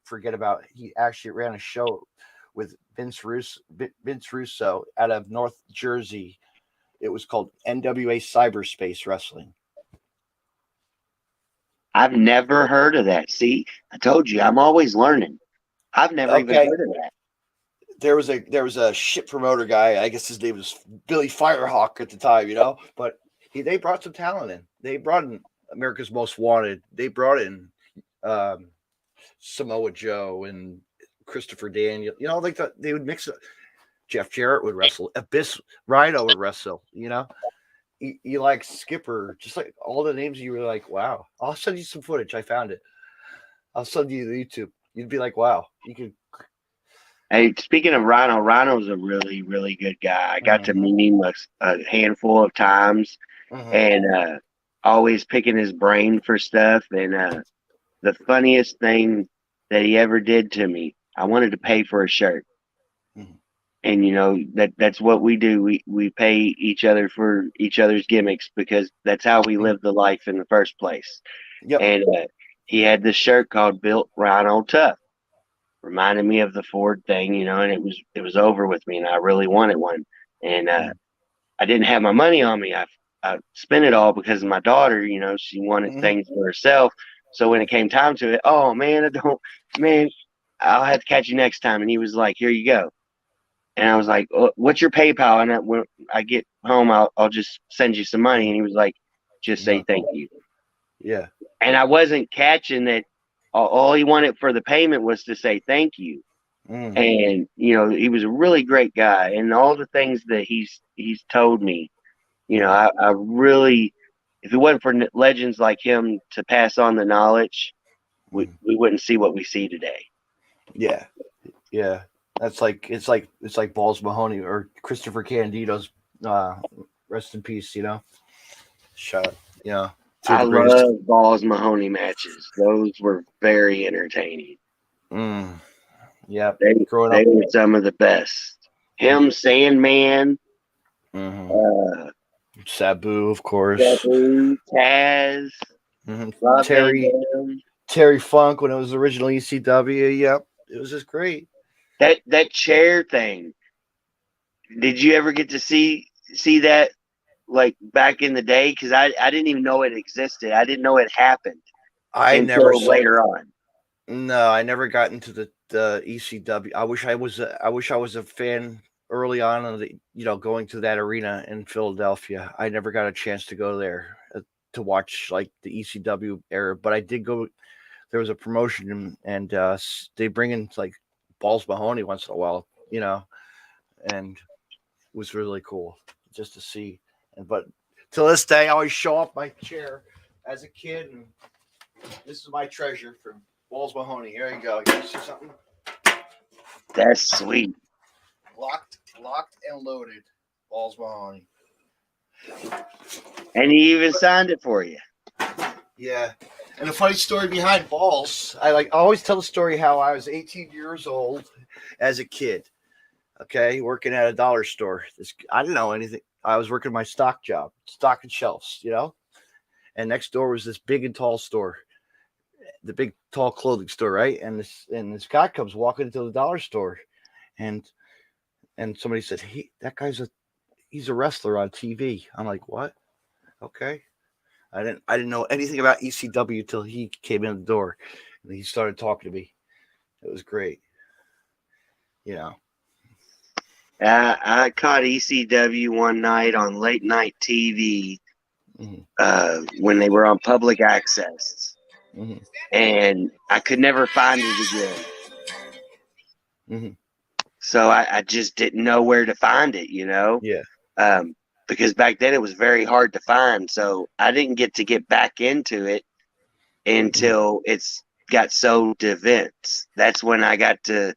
forget about. He actually ran a show with Vince Russo out of North Jersey. It was called NWA Cyberspace Wrestling. I've never heard of that. See, I told you, I'm always learning. I've never even heard of that. There was a shit promoter guy. I guess his name was Billy Firehawk at the time, but they brought some talent in. They brought in America's Most Wanted. They brought in Samoa Joe and Christopher Daniel. Like they would mix it. Jeff Jarrett would wrestle. Abyss Rhino would wrestle. You like Skipper, just like all the names you were like, wow. I'll send you some footage. I found it. I'll send you the YouTube. You'd be like, wow. You could. Hey, speaking of Rhino's a really, really good guy. I got to meet him a handful of times, and always picking his brain for stuff. And the funniest thing that he ever did to me, I wanted to pay for a shirt. And that's what we do. We pay each other for each other's gimmicks because that's how we live the life in the first place. Yep. And he had this shirt called Built Rhino Tough. Reminded me of the Ford thing, and it was over with me, and I really wanted one. And I didn't have my money on me. I spent it all because of my daughter. She wanted things for herself. So when it came time to it, oh man, I'll have to catch you next time. And he was like, "Here you go." And I was like, "What's your PayPal?" And when I get home, I'll just send you some money. And he was like, "Just say thank you." Yeah. And I wasn't catching that. All he wanted for the payment was to say thank you. And he was a really great guy, and all the things that he's told me, I really, if it wasn't for legends like him to pass on the knowledge, we wouldn't see what we see today. Yeah. It's like Balls Mahoney or Christopher Candido's rest in peace, shot. I love Balls Mahoney matches. Those were very entertaining. Yeah, they were some of the best. Him, Sandman, Sabu, of course, Taz, Terry Funk when it was originally ECW. Yep, it was just great. That chair thing. Did you ever get to see that? Like back in the day, because I didn't even know it existed. I didn't know it happened. I never saw later on. No, I never got into the ECW. I wish I was a fan early on of the going to that arena in Philadelphia. I never got a chance to go there to watch like the ECW era, but I did go. There was a promotion and they bring in like Balls Mahoney once in a while, and it was really cool just to see. But to this day, I always show off my chair as a kid, and this is my treasure from Balls Mahoney. Here you go. You see something? That's sweet. Locked and loaded. Balls Mahoney. And he even signed it for you. Yeah. And a funny story behind Balls. I always tell the story how I was 18 years old as a kid. Okay, working at a dollar store. I didn't know anything. I was working my stock job, stocking shelves, and next door was this big and tall store, the big tall clothing store, right? And this guy comes walking into the dollar store, and somebody said, "Hey, that he's a wrestler on TV." I'm like, "What?" Okay, I didn't know anything about ECW till he came in the door, and he started talking to me. It was great, I caught ECW one night on late night TV when they were on public access, and I could never find it again. So I just didn't know where to find it, Yeah. because back then it was very hard to find. So I didn't get back into it until it's got sold to Vince. That's when I got to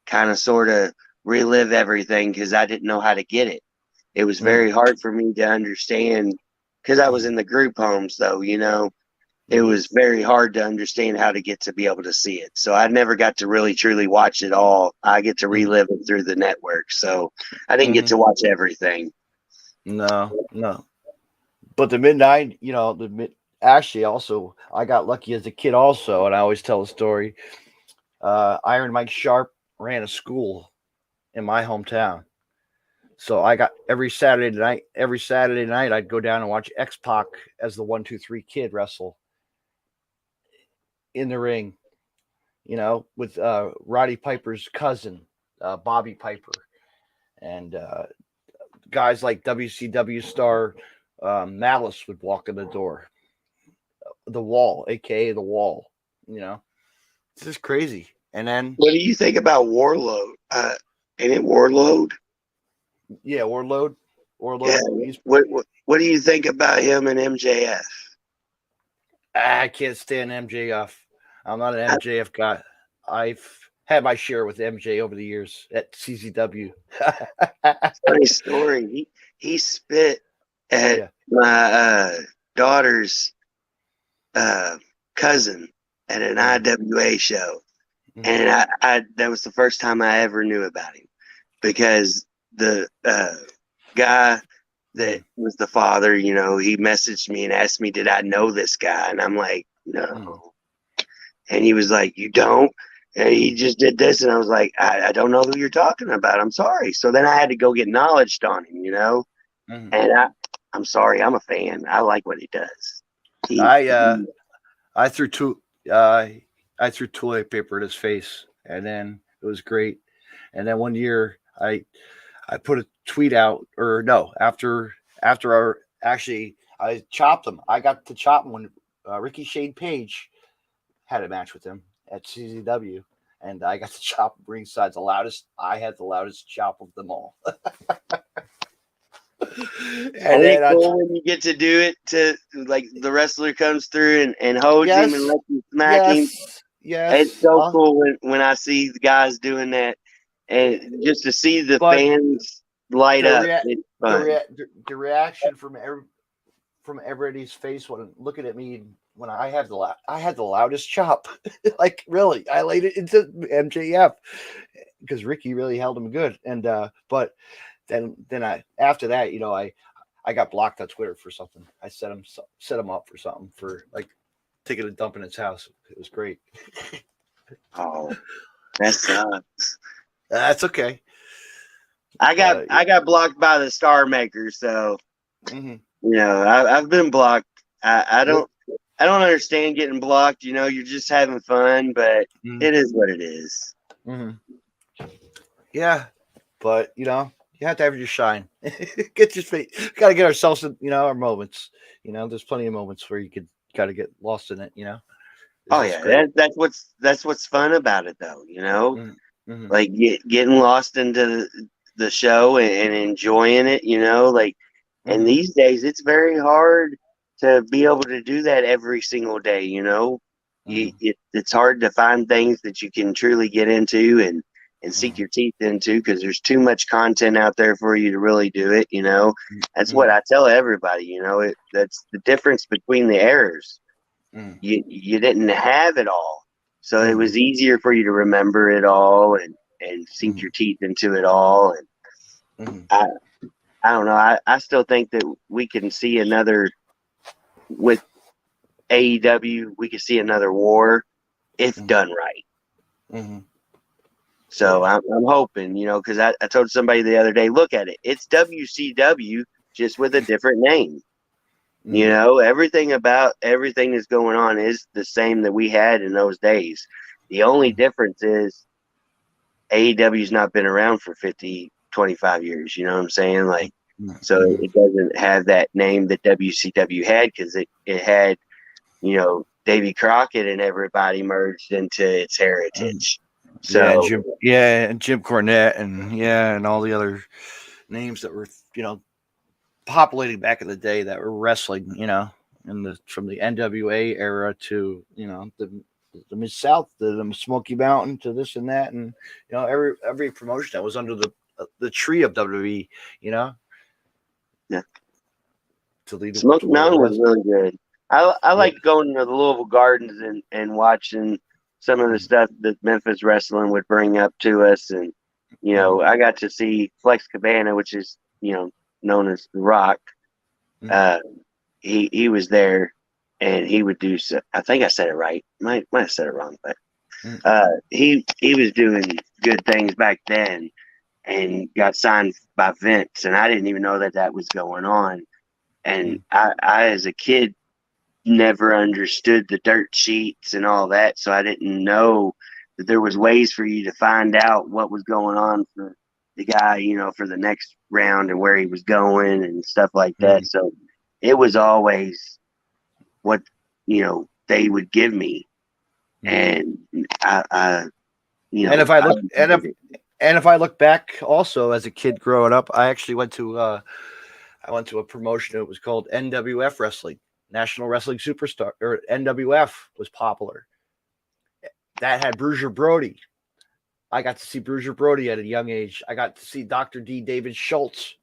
kind of sort of relive everything because I didn't know how to get it. It was very hard for me to understand because I was in the group homes, though, you know. It was very hard to understand how to get to be able to see it. So I never got to really truly watch it all. I get to relive it through the network. So I didn't get to watch everything. No. But the midnight, you know, actually also, I got lucky as a kid also, and I always tell the story. Iron Mike Sharp ran a school in my hometown. So I got every Saturday night, I'd go down and watch X-Pac as the 1-2-3 Kid wrestle in the ring, you know, with Roddy Piper's cousin, Bobby Piper, and guys like WCW star Malice would walk in the door. The Wall, aka the Wall, you know. It's just crazy. And then what do you think about Warlord? Ain't it Warlord? Yeah, Warlord. Yeah. What do you think about him and MJF? I can't stand MJF. I'm not an MJF guy. I've had my share with MJ over the years at CZW. Funny story. He spit at my daughter's cousin at an IWA show, and I that was the first time I ever knew about him because the guy that was the father, you know, he messaged me and asked me, did I know this guy? And I'm like, no. And he was like, you don't? And he just did this. And I was like, I don't know who you're talking about. I'm sorry. So then I had to go get knowledge on him, you know? And I'm sorry. I'm a fan. I like what he does. I threw toilet paper at his face, and then it was great. And then one year I put a tweet out, or no, after I chopped him. I got to chop him when Ricky Shane Page had a match with him at CZW, and I got to chop him ringside. I had the loudest chop of them all. And then cool when you get to do it to like the wrestler comes through and holds him and lets him smack him. Yes, it's so cool when I see the guys doing that, and just to see the fans light up. It's fun. The reaction from everybody's face when looking at me when I had the loudest chop. Like really, I laid it into MJF because Ricky really held him good. And but then I after that, you know, I got blocked on Twitter for something. I set him up for something for like taking a dump in his house. It was great. Oh, that sucks. That's okay. I got blocked by the Star Maker, so you know I've been blocked. I don't understand getting blocked. You know, you're just having fun, but it is what it is. Yeah, but you know, you have to have your shine. Get your face. Got to get ourselves, you know, our moments. You know, there's plenty of moments where you got to get lost in it. You know. That's what's fun about it, though. You know, like getting lost into the show and enjoying it. You know, like, and these days it's very hard to be able to do that every single day. You know, it's hard to find things that you can truly get into and sink your teeth into because there's too much content out there for you to really do it. You know, that's what I tell everybody. You know, that's the difference between the eras. You didn't have it all, so it was easier for you to remember it all and sink your teeth into it all. And I don't know. I still think that we can see another with AEW. We could see another war if done right. So I'm hoping, you know, because I told somebody the other day, look at it. It's WCW just with a different name. You know, everything about everything that's going on is the same that we had in those days. The only difference is AEW's not been around for 25 years. You know what I'm saying? Like, so it doesn't have that name that WCW had because it had, you know, Davy Crockett and everybody merged into its heritage. So and Jim Cornette and all the other names that were, you know, populating back in the day that were wrestling, you know, from the NWA era to, you know, the Mid South, the Smoky Mountain to this and that, and you know, every promotion that was under the tree of WWE, you know. Yeah. To lead Smoky Mountain was really good. I liked Yeah. going to the Louisville Gardens and watching some of the stuff that Memphis Wrestling would bring up to us, and you know, I got to see Flex Cabana, which is, you know, known as The Rock. He was there, and he would do. I think I said it right. Might have said it wrong, but he was doing good things back then, and got signed by Vince, and I didn't even know that was going on. And I as a kid never understood the dirt sheets and all that, so I didn't know that there was ways for you to find out what was going on for the guy, you know, for the next round and where he was going and stuff like that. So it was always what, you know, they would give me, and I you know, and if I look back also as a kid growing up, I actually went to a promotion. It was called NWF Wrestling, National Wrestling Superstar, or NWF was popular. That had Bruiser Brody. I got to see Bruiser Brody at a young age. I got to see Dr. D. David Schultz.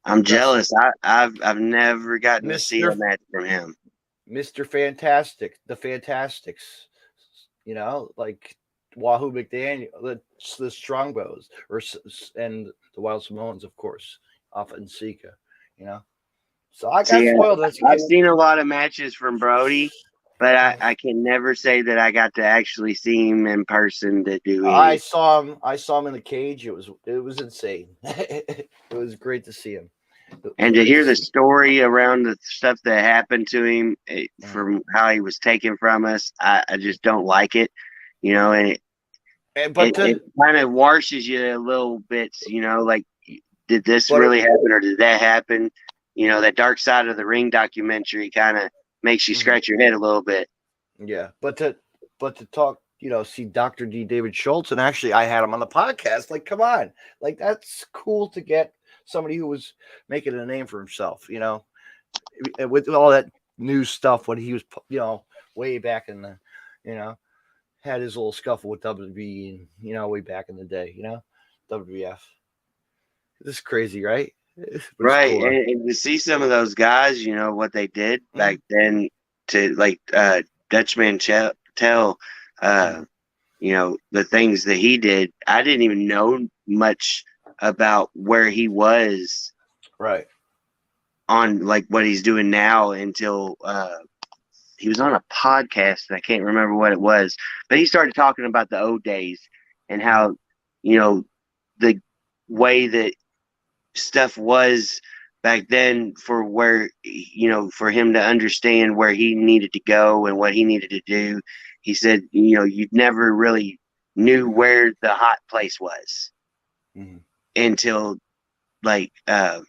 I'm jealous. I've never gotten to see a match from him. Mr. Fantastic, the Fantastics, you know, like Wahoo McDaniel, the Strongbows, and the Wild Samoans, of course, off in Sika, you know. So I got spoiled. I've seen a lot of matches from Brody, but I can never say that I got to actually see him in person to do it. I saw him in the cage. It was insane. It was great to see him. And to hear the story around the stuff that happened to him, from how he was taken from us, I just don't like it, you know. And it kind of washes you a little bit, you know, like, did this really happen or did that happen? You know, that Dark Side of the Ring documentary kind of makes you scratch your head a little bit. Yeah, but to talk, you know, see Dr. D. David Schultz, and actually I had him on the podcast. Like, come on, like, that's cool to get somebody who was making a name for himself, you know, with all that new stuff when he was, you know, way back in the, you know, had his little scuffle with WWE, and, you know, way back in the day, you know, WWF. This is crazy, right? Right, cool. And to see some of those guys, you know, what they did back then, to like Dutchman Tell, you know, the things that he did. I didn't even know much about where he was, right, on like what he's doing now, until he was on a podcast, and I can't remember what it was, but he started talking about the old days and how, you know, the way that stuff was back then, for where, you know, for him to understand where he needed to go and what he needed to do. He said, you know, you never really knew where the hot place was until like, how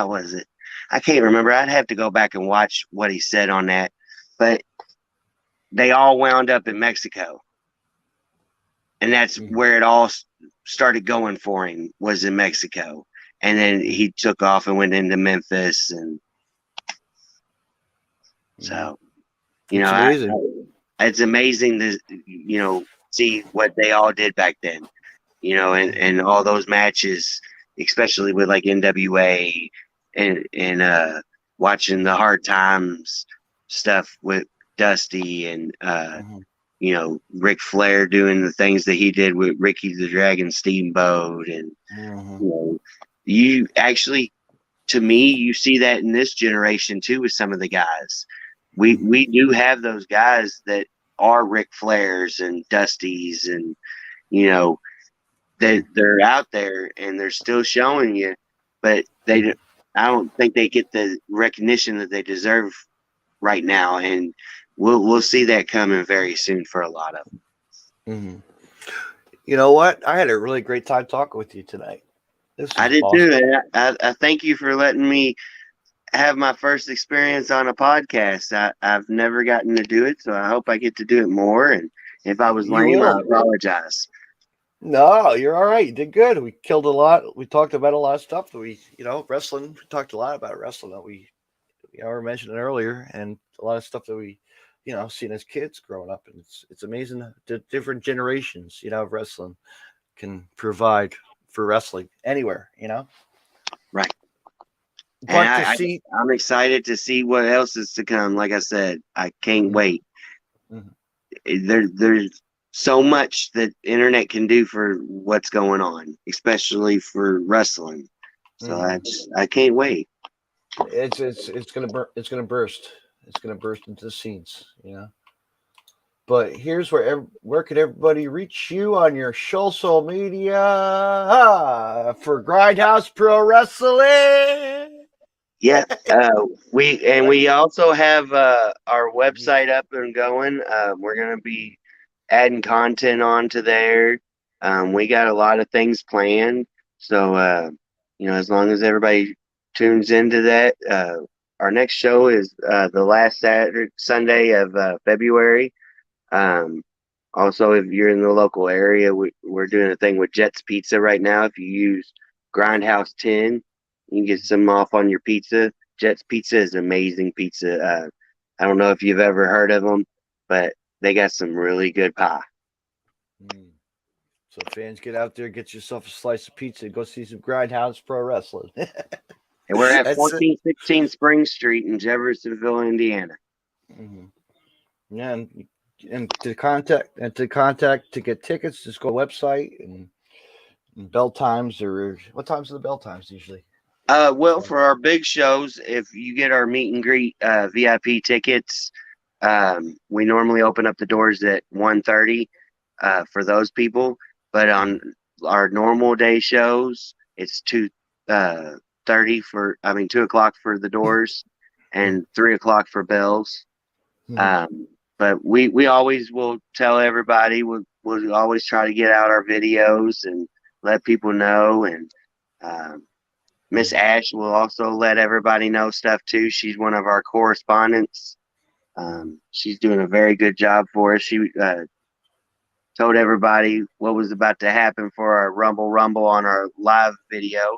was it? I can't remember. I'd have to go back and watch what he said on that, but they all wound up in Mexico, and that's where it all started going for him, was in Mexico. And then he took off and went into Memphis, and so, you know, it's amazing to, you know, see what they all did back then, you know, and all those matches, especially with like NWA and watching the Hard Times stuff with Dusty and you know, Ric Flair doing the things that he did with Ricky the Dragon Steamboat, and you know, you actually, to me, you see that in this generation too with some of the guys. We do have those guys that are Ric Flairs and Dustys, and you know, they're out there and they're still showing you, but I don't think they get the recognition that they deserve right now, and we'll see that coming very soon for a lot of them. You know what? I had a really great time talking with you tonight. I did awesome too. And I thank you for letting me have my first experience on a podcast. I've never gotten to do it, so I hope I get to do it more. And if I was lame, I apologize. No, you're all right. You did good. We killed a lot. We talked about a lot of stuff that wrestling. We talked a lot about wrestling that we were mentioning earlier, and a lot of stuff that we, seen as kids growing up. And it's amazing the different generations, of wrestling can provide for wrestling anywhere, Right. But And to see, I'm excited to see what else is to come. Like I said, I can't wait. Mhm. There's so much that internet can do for what's going on, especially for wrestling. So I can't wait. it's gonna burst. It's gonna burst into the scenes, But here's where could everybody reach you on your social media for Grindhouse Pro Wrestling? Yeah, we also have our website up and going. We're gonna be adding content onto there. We got a lot of things planned, so as long as everybody tunes into that, our next show is the last Sunday of February. Also, if you're in the local area, we're doing a thing with Jet's Pizza right now. If you use Grindhouse 10, you can get some off on your pizza. Jet's Pizza is amazing pizza. I don't know if you've ever heard of them, but they got some really good pie. So fans, get out there, get yourself a slice of pizza, go see some Grindhouse Pro Wrestling. And we're at 1416 Spring Street in Jeffersonville, Indiana. Yeah, and to contact to get tickets, just go to the website and bell times, or what times are the bell times usually? Well, for our big shows, if you get our meet and greet VIP tickets, we normally open up the doors at 1:30 for those people. But on our normal day shows, it's 2:30 2 o'clock for the doors and 3 o'clock for bells. But we always will tell everybody, we'll always try to get out our videos and let people know. And Miss Ash will also let everybody know stuff too. She's one of our correspondents. She's doing a very good job for us. She told everybody what was about to happen for our Rumble on our live video.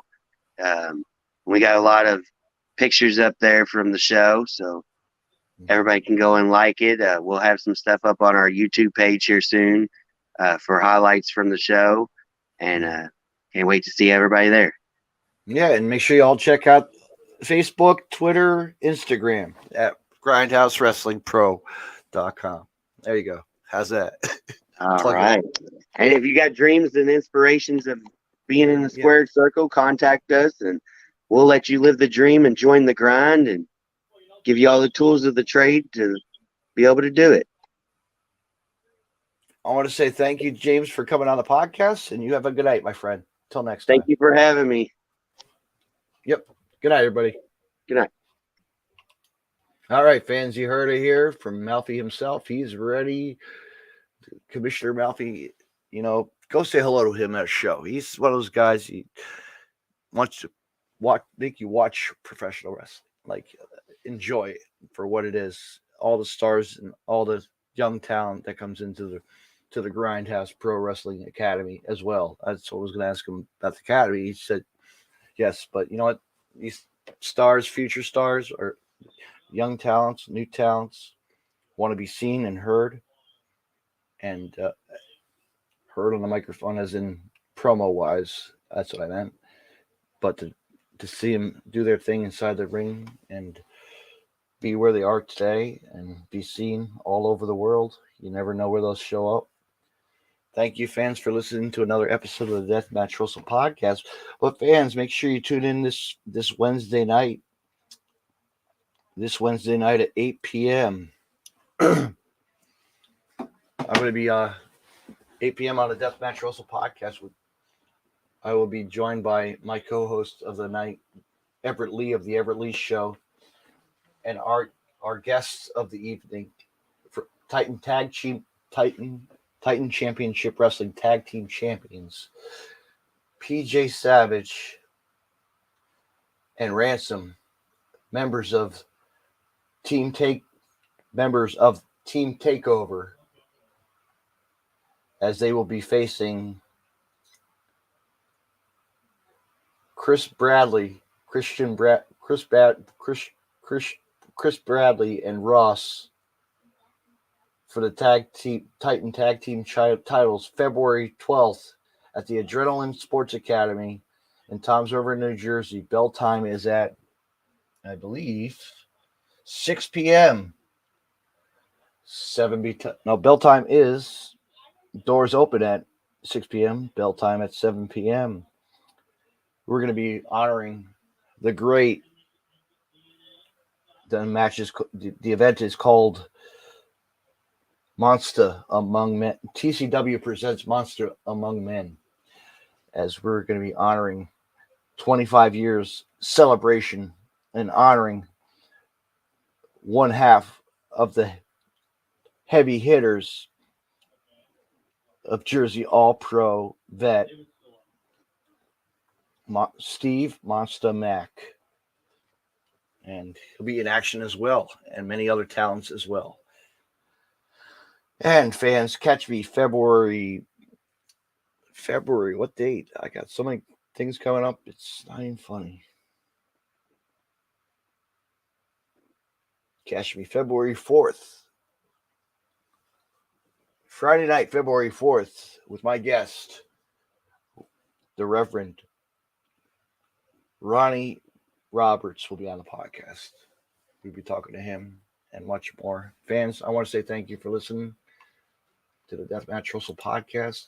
We got a lot of pictures up there from the show, so everybody can go and like it. We'll have some stuff up on our YouTube page here soon for highlights from the show, and can't wait to see everybody there. Yeah, and make sure you all check out Facebook, Twitter, Instagram at grindhousewrestlingpro.com. There you go. How's that? All right. And if you got dreams and inspirations of being in the squared circle, contact us, and we'll let you live the dream and join the grind and give you all the tools of the trade to be able to do it. I want to say thank you, James, for coming on the podcast, and you have a good night, my friend. Till next time. Thank you for having me. Yep. Good night, everybody. Good night. All right, fans, you heard it here from Malfy himself. He's ready. Commissioner Malfy, go say hello to him at a show. He's one of those guys, he wants to make you watch professional wrestling. Like, enjoy it for what it is. All the stars and all the young talent that comes into the Grindhouse Pro Wrestling Academy as well. That's what I was going to ask him about the academy. He said yes, but you know what? These stars, future stars, or young talents, new talents, want to be seen and heard, and heard on the microphone, as in promo wise. That's what I meant. But to see them do their thing inside the ring and be where they are today and be seen all over the world, you never know where they'll show up. Thank you, fans, for listening to another episode of the Deathmatch Wrestle podcast. But fans, make sure you tune in this Wednesday night. This Wednesday night at 8 p.m. I'm going to be 8 p.m. on the Deathmatch Wrestle podcast. I will be joined by my co-host of the night, Everett Lee of the Everett Lee Show, and our guests of the evening, for Titan Championship Wrestling Tag Team Champions, PJ Savage and Ransom, members of Team Takeover, as they will be facing Chris Bradley and Ross for the Titan Tag Team titles February 12th at the Adrenaline Sports Academy in Toms River, New Jersey. Bell time is at, I believe, 6 p.m. Bell time is, doors open at 6 p.m., bell time at 7 p.m. We're going to be honoring the great. The event is called Monster Among Men. TCW presents Monster Among Men, as we're going to be honoring 25 years celebration and honoring one half of the heavy hitters of Jersey All-Pro vet Steve Monster Mack. And he'll be in action as well, and many other talents as well. And fans, catch me February, what date? I got so many things coming up, it's not even funny. Catch me February 4th. Friday night, February 4th, with my guest, the Reverend Ronnie Roberts will be on the podcast. We'll be talking to him and much more. Fans, I want to say thank you for listening to the Deathmatch Wrestle podcast.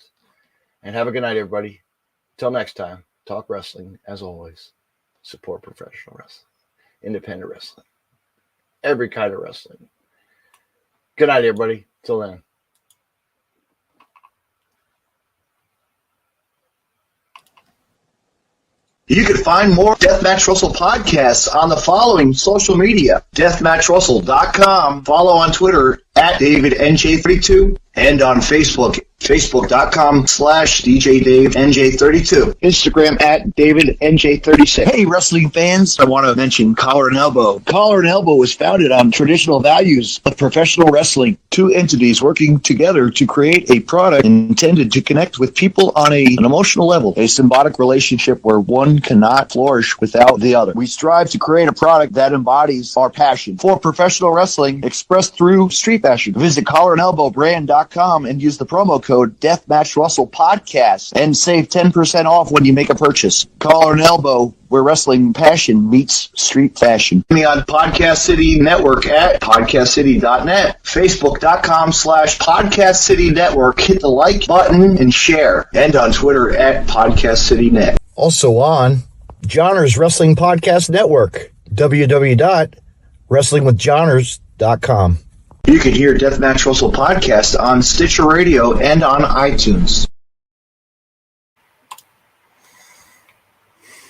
And have a good night, everybody. Till next time, talk wrestling as always. Support professional wrestling, independent wrestling, every kind of wrestling. Good night, everybody. Till then. You can find more Deathmatch Russell podcasts on the following social media: deathmatchrussell.com, follow on Twitter at DavidNJ32, and on Facebook, facebook.com/DJDaveNJ32. Instagram at DavidNJ36. Hey, wrestling fans, I want to mention Collar and Elbow. Collar and Elbow was founded on traditional values of professional wrestling. Two entities working together to create a product intended to connect with people on an emotional level, a symbiotic relationship where one cannot flourish without the other. We strive to create a product that embodies our passion for professional wrestling expressed through street fashion. Visit collarandelbowbrand.com and use the promo code Deathmatch Russell Podcast and save 10% off when you make a purchase. Collar and Elbow, where wrestling passion meets street fashion. Me on Podcast City Network at podcastcity.net, facebook.com/Podcast City Network. Hit the like button and share, and on Twitter at Podcast City Net. Also on Johnner's Wrestling Podcast Network, www.wrestlingwithjohners.com. You can hear Deathmatch Russell Podcast on Stitcher Radio and on iTunes.